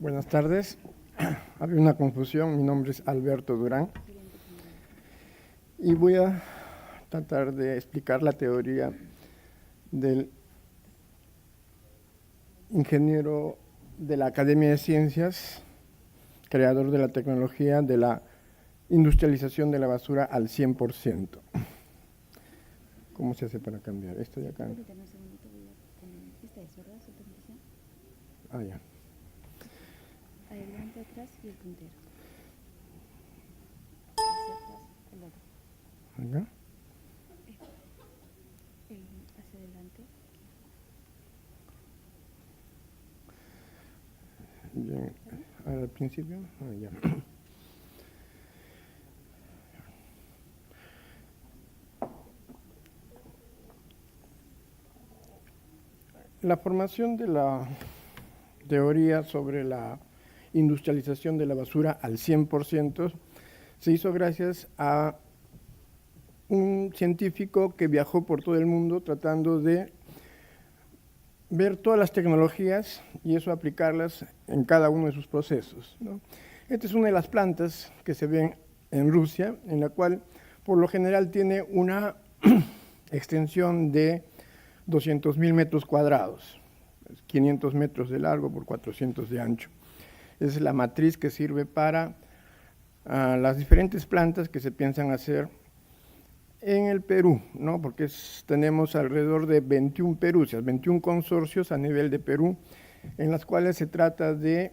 Buenas tardes. Había una confusión. Mi nombre es Alberto Durán y voy a tratar de explicar la teoría del ingeniero de la Academia de Ciencias, creador de la tecnología de la industrialización de la basura al 100%. ¿Cómo se hace para cambiar esto de acá? Esta es, ¿verdad? Su presentación. Ah, ya. Adelante, atrás y el puntero. Hacia atrás, el otro. Acá. Hacia adelante. Bien. Al principio. Ah, ya. La formación de la teoría sobre la industrialización de la basura al 100% se hizo gracias a un científico que viajó por todo el mundo tratando de ver todas las tecnologías y eso aplicarlas en cada uno de sus procesos, ¿no? Esta es una de las plantas que se ven en Rusia, en la cual por lo general tiene una extensión de 200.000 metros cuadrados, 500 metros de largo por 400 de ancho. Es la matriz que sirve para las diferentes plantas que se piensan hacer en el Perú, ¿no? Porque tenemos alrededor de 21 Perusias, 21 consorcios a nivel de Perú, en las cuales se trata de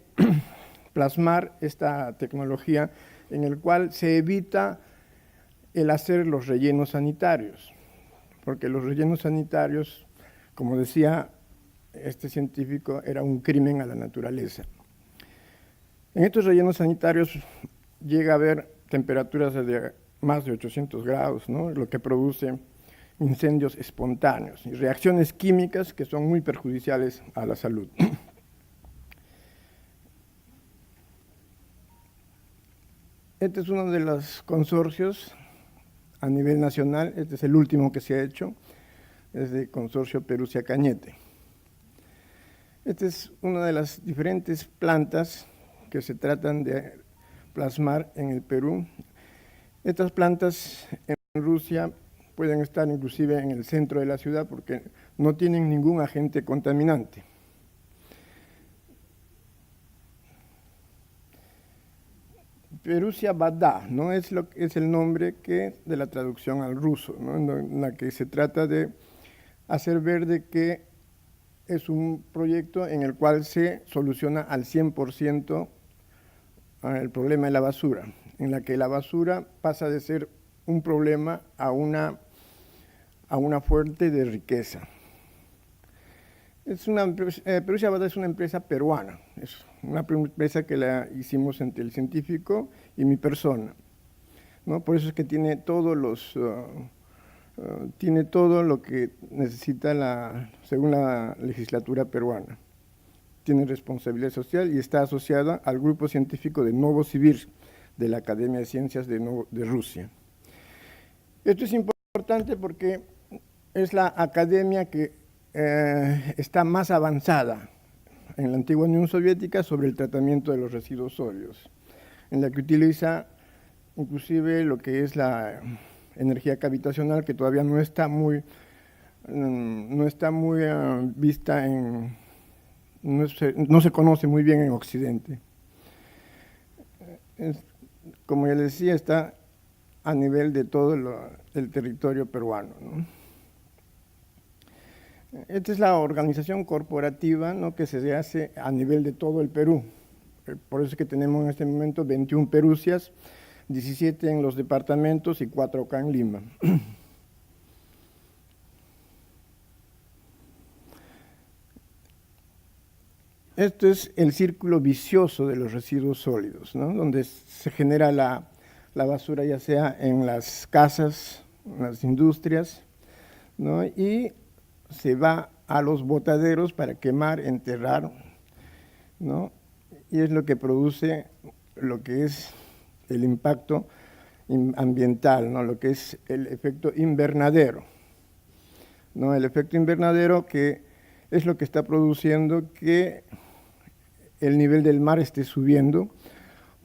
plasmar esta tecnología en el cual se evita el hacer los rellenos sanitarios, porque los rellenos sanitarios, como decía este científico, era un crimen a la naturaleza. En estos rellenos sanitarios llega a haber temperaturas de más de 800 grados, ¿no? Lo que produce incendios espontáneos y reacciones químicas que son muy perjudiciales a la salud. Este es uno de los consorcios a nivel nacional, este es el último que se ha hecho, es el consorcio Perusia Cañete. Esta es una de las diferentes plantas que se tratan de plasmar en el Perú. Estas plantas en Rusia pueden estar inclusive en el centro de la ciudad porque no tienen ningún agente contaminante. Perusia Bada, ¿no? es el nombre de la traducción al ruso, ¿no? En la que se trata de hacer ver de que es un proyecto en el cual se soluciona al 100% el problema de la basura, en la que la basura pasa de ser un problema a una fuente de riqueza. Perusia Bada es una empresa peruana, es una empresa que la hicimos entre el científico y mi persona, ¿no? Por eso es que tiene todos tiene todo lo que necesita según la legislatura peruana. Tiene responsabilidad social y está asociada al grupo científico de Novosibirsk, de la Academia de Ciencias de Rusia. Esto es importante porque es la academia que está más avanzada en la antigua Unión Soviética sobre el tratamiento de los residuos sólidos, en la que utiliza inclusive lo que es la energía cavitacional, que todavía no está muy vista no se conoce muy bien en Occidente. Como ya les decía, está a nivel de todo el territorio peruano, ¿no? Esta es la organización corporativa, ¿no?, que se hace a nivel de todo el Perú. Por eso es que tenemos en este momento 21 perucias, 17 en los departamentos y 4 acá en Lima. Esto es el círculo vicioso de los residuos sólidos, ¿no?, donde se genera la basura, ya sea en las casas, en las industrias, ¿no?, y se va a los botaderos para quemar, enterrar, ¿no?, y es lo que produce lo que es el impacto ambiental, ¿no?, lo que es el efecto invernadero, ¿no?, el efecto invernadero que es lo que está produciendo que el nivel del mar esté subiendo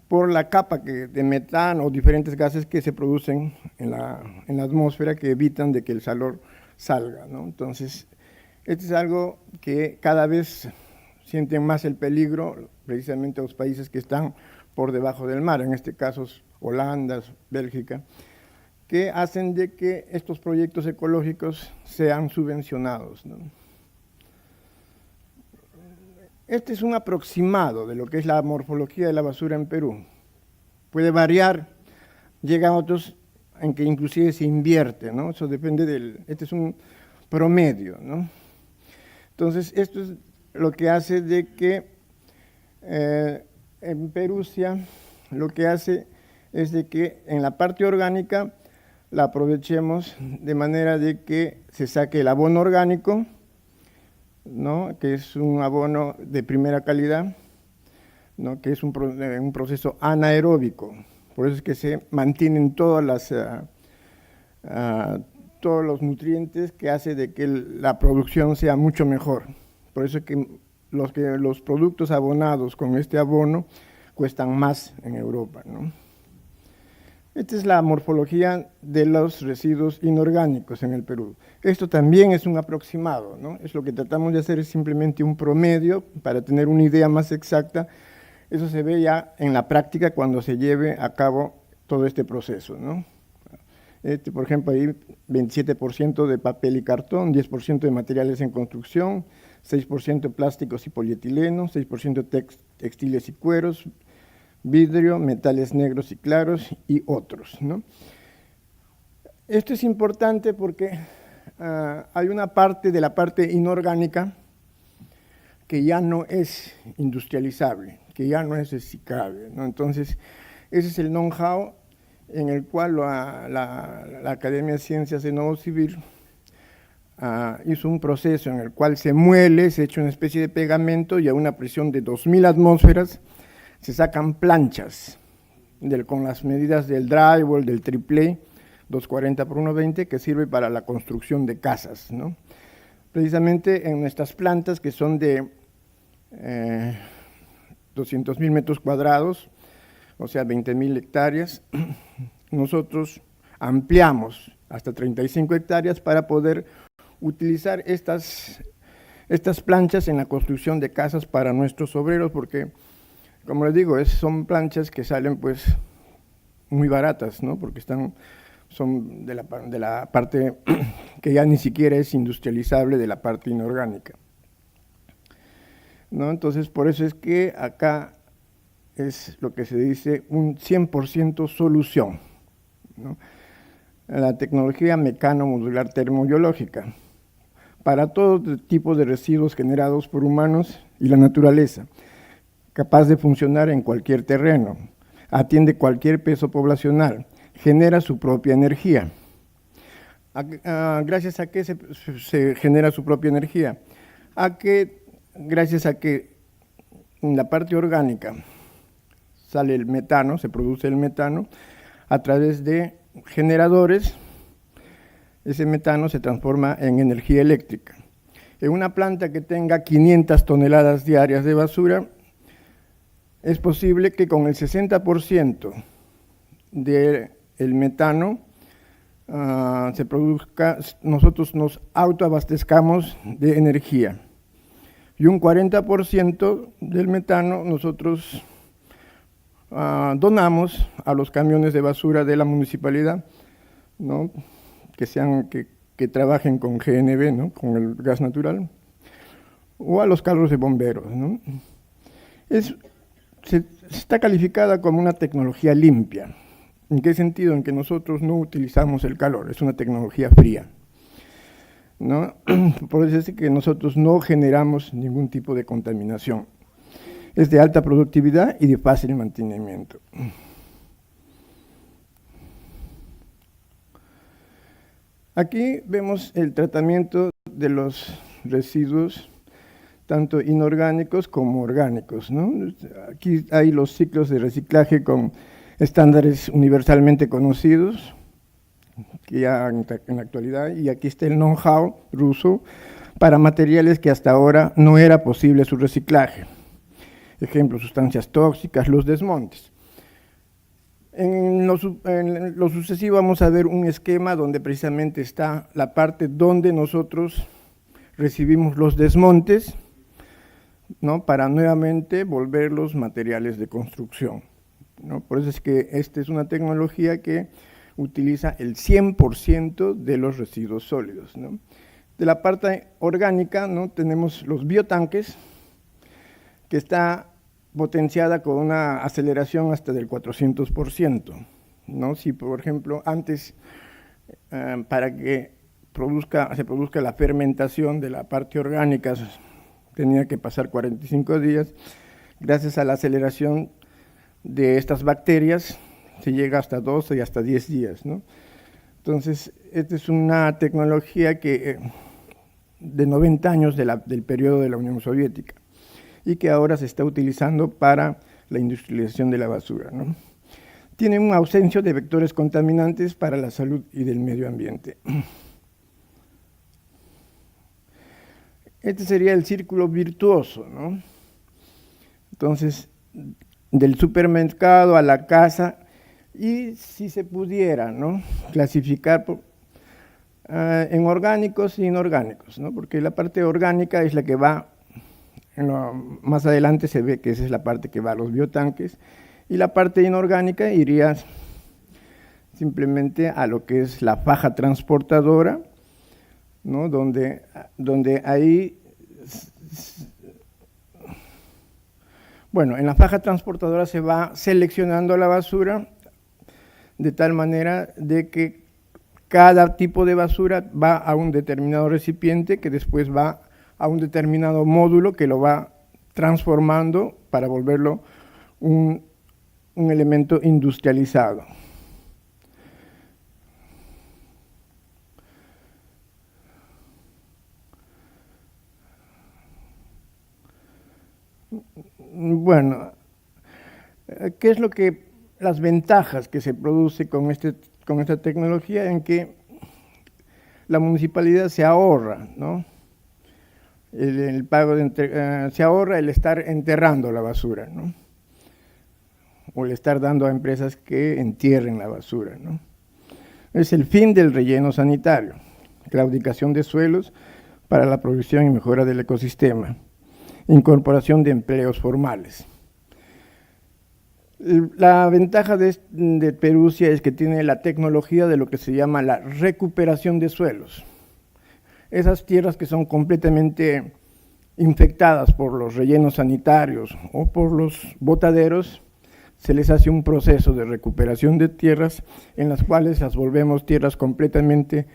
por la capa de metano o diferentes gases que se producen en la atmósfera que evitan de que el calor salga, ¿no? Entonces, esto es algo que cada vez sienten más el peligro, precisamente los países que están por debajo del mar, en este caso Holanda, Bélgica, que hacen de que estos proyectos ecológicos sean subvencionados, ¿no? Este es un aproximado de lo que es la morfología de la basura en Perú. Puede variar, llega a otros en que inclusive se invierte, ¿no? Eso depende este es un promedio, ¿no? Entonces, esto es lo que hace de que en Perusia lo que hace es de que en la parte orgánica la aprovechemos de manera de que se saque el abono orgánico, ¿no?, que es un abono de primera calidad, ¿no?, que es un proceso anaeróbico. Por eso es que se mantienen todos los nutrientes que hace de que la producción sea mucho mejor. Por eso es que los productos abonados con este abono cuestan más en Europa, ¿no? Esta es la morfología de los residuos inorgánicos en el Perú. Esto también es un aproximado, ¿no? Es lo que tratamos de hacer, es simplemente un promedio para tener una idea más exacta. Eso se ve ya en la práctica cuando se lleve a cabo todo este proceso, ¿no? Por ejemplo, ahí 27% de papel y cartón, 10% de materiales en construcción, 6% plásticos y polietileno, 6% textiles y cueros, vidrio, metales negros y claros y otros, ¿no? Esto es importante porque hay una parte de la parte inorgánica que ya no es industrializable, que ya no es reciclable, ¿no? Entonces, ese es el know-how en el cual la Academia de Ciencias de Nuevo Civil hizo un proceso en el cual se muele, se echa una especie de pegamento y a una presión de 2000 atmósferas se sacan planchas con las medidas del drywall, del triple, 240 por 120, que sirve para la construcción de casas, ¿no? Precisamente en nuestras plantas, que son de 200.000 metros cuadrados, o sea, 20.000 hectáreas, nosotros ampliamos hasta 35 hectáreas para poder utilizar estas planchas en la construcción de casas para nuestros obreros, porque, como les digo, son planchas que salen pues muy baratas, ¿no? Porque son de la parte que ya ni siquiera es industrializable, de la parte inorgánica, ¿no? Entonces, por eso es que acá es lo que se dice un 100% solución, ¿no? La tecnología mecano-modular termobiológica para todo tipo de residuos generados por humanos y la naturaleza, capaz de funcionar en cualquier terreno, atiende cualquier peso poblacional, genera su propia energía. ¿Gracias a qué se genera su propia energía? Gracias a que en la parte orgánica sale el metano, se produce el metano a través de generadores. Ese metano se transforma en energía eléctrica. En una planta que tenga 500 toneladas diarias de basura, es posible que con el 60% del metano nosotros nos autoabastezcamos de energía. y un 40% del metano nosotros donamos a los camiones de basura de la municipalidad, ¿no? que trabajen con GNV, ¿no? Con el gas natural, o a los carros de bomberos, ¿no? Está calificada como una tecnología limpia. ¿En qué sentido? En que nosotros no utilizamos el calor, es una tecnología fría, ¿no? Por eso es que nosotros no generamos ningún tipo de contaminación. Es de alta productividad y de fácil mantenimiento. Aquí vemos el tratamiento de los residuos, tanto inorgánicos como orgánicos, ¿no? Aquí hay los ciclos de reciclaje con estándares universalmente conocidos, que ya en la actualidad, y aquí está el know-how ruso para materiales que hasta ahora no era posible su reciclaje. Ejemplo, sustancias tóxicas, los desmontes. En lo sucesivo vamos a ver un esquema donde precisamente está la parte donde nosotros recibimos los desmontes, ¿no? Para nuevamente volver los materiales de construcción, ¿no? Por eso es que esta es una tecnología que utiliza el 100% de los residuos sólidos, ¿no? De la parte orgánica, ¿no? Tenemos los biotanques, que está potenciada con una aceleración hasta del 400%, ¿no? Si, por ejemplo, antes, para que se produzca la fermentación de la parte orgánica, tenía que pasar 45 días, gracias a la aceleración de estas bacterias, se llega hasta 12 y hasta 10 días, ¿no? Entonces, esta es una tecnología que, de 90 años del periodo de la Unión Soviética, y que ahora se está utilizando para la industrialización de la basura, ¿no? Tiene una ausencia de vectores contaminantes para la salud y del medio ambiente. Este sería el círculo virtuoso, ¿no? Entonces, del supermercado a la casa, y si se pudiera, ¿no? Clasificar en orgánicos e inorgánicos, ¿no? Porque la parte orgánica es la que va, más adelante se ve que esa es la parte que va a los biotanques, y la parte inorgánica iría simplemente a lo que es la faja transportadora, ¿no? Donde ahí, bueno, en la faja transportadora se va seleccionando la basura de tal manera de que cada tipo de basura va a un determinado recipiente que después va a un determinado módulo que lo va transformando para volverlo un elemento industrializado. Bueno, ¿qué es las ventajas que se produce con esta tecnología? En que la municipalidad se ahorra, ¿no? El pago se ahorra el estar enterrando la basura, ¿no? O el estar dando a empresas que entierren la basura, ¿no? Es el fin del relleno sanitario, claudicación de suelos para la producción y mejora del ecosistema, incorporación de empleos formales. La ventaja de Perusia es que tiene la tecnología de lo que se llama la recuperación de suelos. Esas tierras que son completamente infectadas por los rellenos sanitarios o por los botaderos, se les hace un proceso de recuperación de tierras en las cuales las volvemos tierras completamente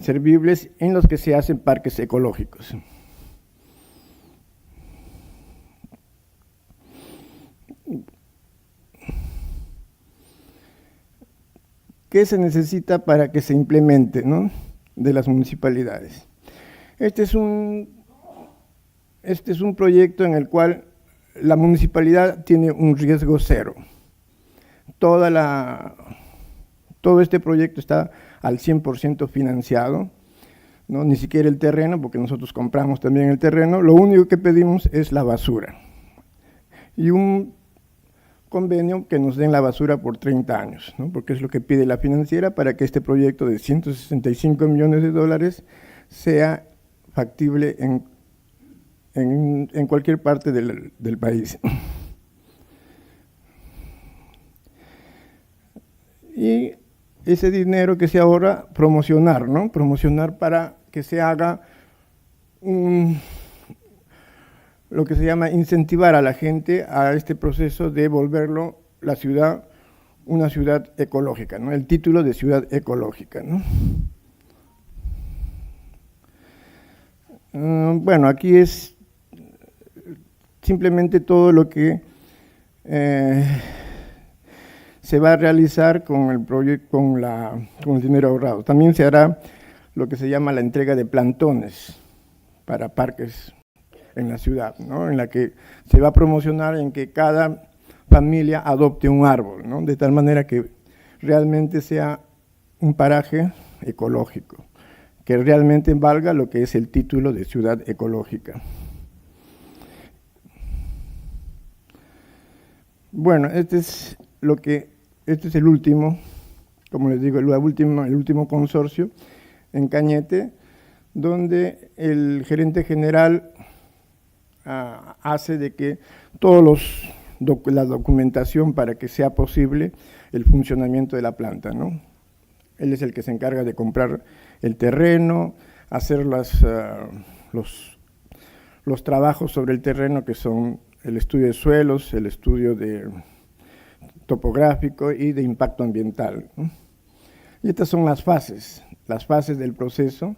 servibles, en los que se hacen parques ecológicos. ¿Qué se necesita para que se implemente, ¿no? De las municipalidades? Este es un proyecto en el cual la municipalidad tiene un riesgo cero. Todo este proyecto está al 100% financiado, ¿no? Ni siquiera el terreno, porque nosotros compramos también el terreno. Lo único que pedimos es la basura y un convenio que nos den la basura por 30 años, ¿no? Porque es lo que pide la financiera para que este proyecto de $165 millones sea factible en cualquier parte del país. Y ese dinero que se ahorra, promocionar, ¿no? Promocionar para que se haga lo que se llama incentivar a la gente a este proceso de volverlo la ciudad una ciudad ecológica, ¿no? El título de ciudad ecológica, ¿no? Bueno, aquí es simplemente todo lo que se va a realizar con el proyecto, con el dinero ahorrado. También se hará lo que se llama la entrega de plantones para parques en la ciudad, ¿no? En la que se va a promocionar en que cada familia adopte un árbol, ¿no? De tal manera que realmente sea un paraje ecológico, que realmente valga lo que es el título de ciudad ecológica. Bueno, este es el último, como les digo, el último consorcio en Cañete, donde el gerente general hace de que la documentación para que sea posible el funcionamiento de la planta, ¿no? Él es el que se encarga de comprar el terreno, hacer los trabajos sobre el terreno, que son el estudio de suelos, el estudio topográfico y de impacto ambiental, ¿no? Y estas son las fases del proceso,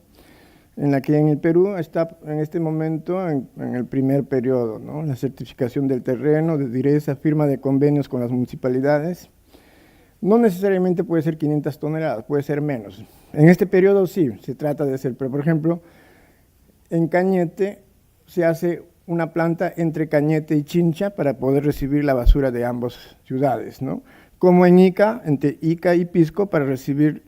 en la que en el Perú está en este momento en el primer periodo, ¿no? La certificación del terreno, de direza, firma de convenios con las municipalidades. No necesariamente puede ser 500 toneladas, puede ser menos. En este periodo sí, se trata de hacer, pero por ejemplo, en Cañete se hace una planta entre Cañete y Chincha para poder recibir la basura de ambas ciudades, ¿no? Como en Ica, entre Ica y Pisco, para recibir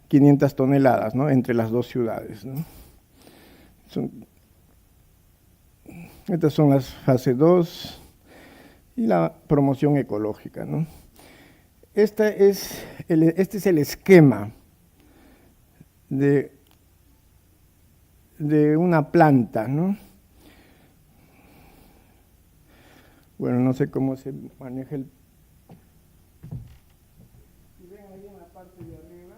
500 toneladas, ¿no? Entre las dos ciudades, ¿no? Estas son las fase 2 y la promoción ecológica, ¿no? Este es el esquema de una planta, ¿no? Bueno, no sé cómo se maneja el... Si ven ahí en la parte de arriba,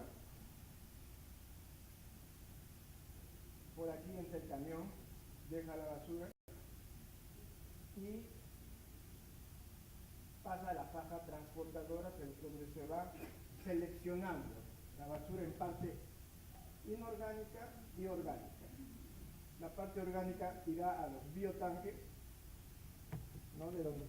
por aquí entra el camión, deja la basura y pasa a la faja transportadora, que es donde se va seleccionando la basura en parte inorgánica y orgánica. La parte orgánica irá a los biotanques, ¿no? De donde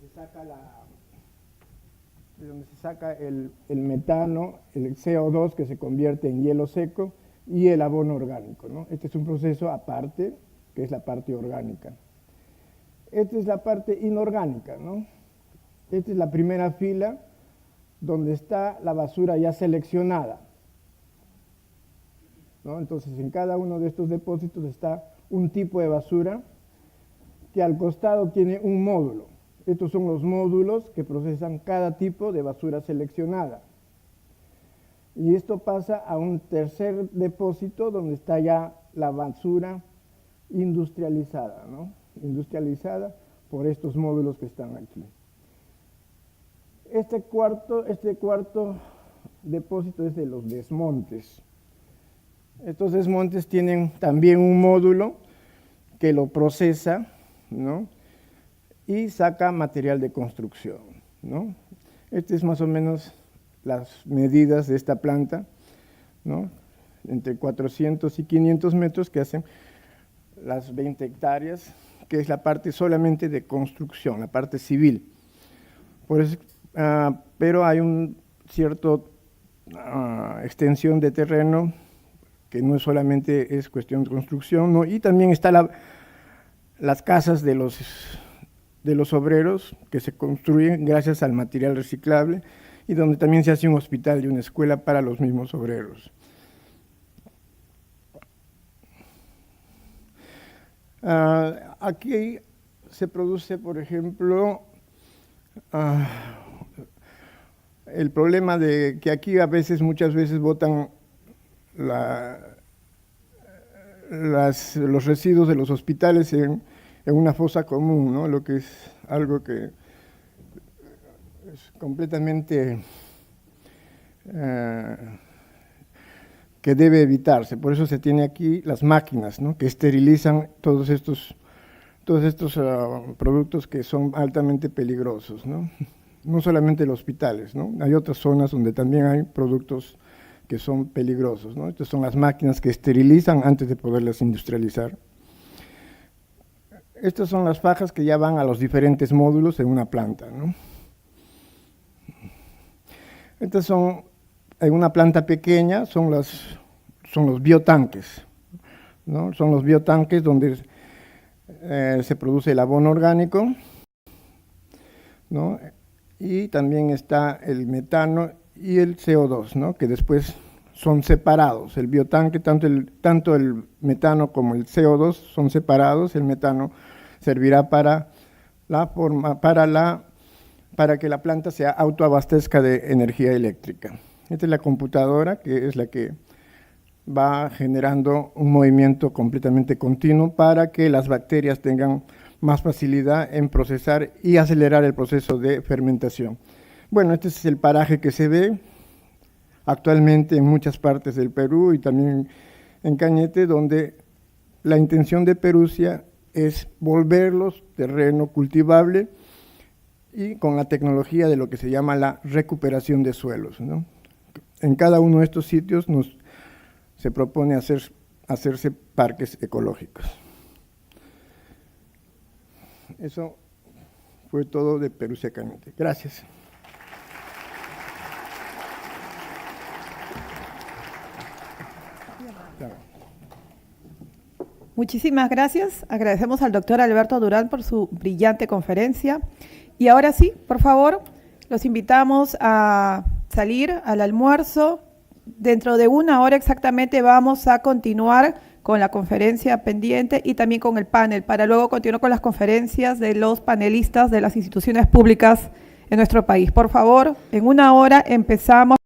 se saca el metano, el CO2 que se convierte en hielo seco y el abono orgánico, ¿no? Este es un proceso aparte, que es la parte orgánica. Esta es la parte inorgánica, ¿no? Esta es la primera fila donde está la basura ya seleccionada, ¿no? Entonces, en cada uno de estos depósitos está un tipo de basura que al costado tiene un módulo. Estos son los módulos que procesan cada tipo de basura seleccionada. Y esto pasa a un tercer depósito donde está ya la basura industrializada, ¿no? Industrializada por estos módulos que están aquí. Este cuarto depósito es de los desmontes. Estos desmontes tienen también un módulo que lo procesa, ¿no? Y saca material de construcción, ¿no? Este es más o menos las medidas de esta planta, ¿no? Entre 400 y 500 metros, que hacen las 20 hectáreas, que es la parte solamente de construcción, la parte civil. Por eso, pero hay un cierto extensión de terreno que no solamente es cuestión de construcción, ¿no? Y también está las casas de los obreros que se construyen gracias al material reciclable y donde también se hace un hospital y una escuela para los mismos obreros. Aquí se produce, por ejemplo, el problema de que aquí muchas veces botan los residuos de los hospitales en en una fosa común, ¿no? Lo que es algo que es completamente que debe evitarse. Por eso se tiene aquí las máquinas, ¿no? Que esterilizan todos estos productos que son altamente peligrosos, ¿no? No solamente los hospitales, ¿no? Hay otras zonas donde también hay productos que son peligrosos, ¿no? Estas son las máquinas que esterilizan antes de poderlas industrializar. Estas son las fajas que ya van a los diferentes módulos en una planta, ¿no? Estas son, en una planta pequeña, son los biotanques, ¿no? Son los biotanques donde se produce el abono orgánico, ¿no? Y también está el metano y el CO2, ¿no? Que después son separados. El biotanque, tanto el metano como el CO2 son separados. El metano servirá para que la planta se autoabastezca de energía eléctrica. Esta es la computadora, que es la que va generando un movimiento completamente continuo para que las bacterias tengan más facilidad en procesar y acelerar el proceso de fermentación. Bueno, este es el paraje que se ve actualmente en muchas partes del Perú y también en Cañete, donde la intención de Perusia es volverlos terreno cultivable y con la tecnología de lo que se llama la recuperación de suelos, ¿no? En cada uno de estos sitios se propone hacerse parques ecológicos. Eso fue todo de Perusia Cañete. Gracias. Muchísimas gracias. Agradecemos al doctor Alberto Durán por su brillante conferencia. Y ahora sí, por favor, los invitamos a salir al almuerzo. Dentro de 1 hora exactamente vamos a continuar con la conferencia pendiente y también con el panel, para luego continuar con las conferencias de los panelistas de las instituciones públicas en nuestro país. Por favor, en 1 hora empezamos.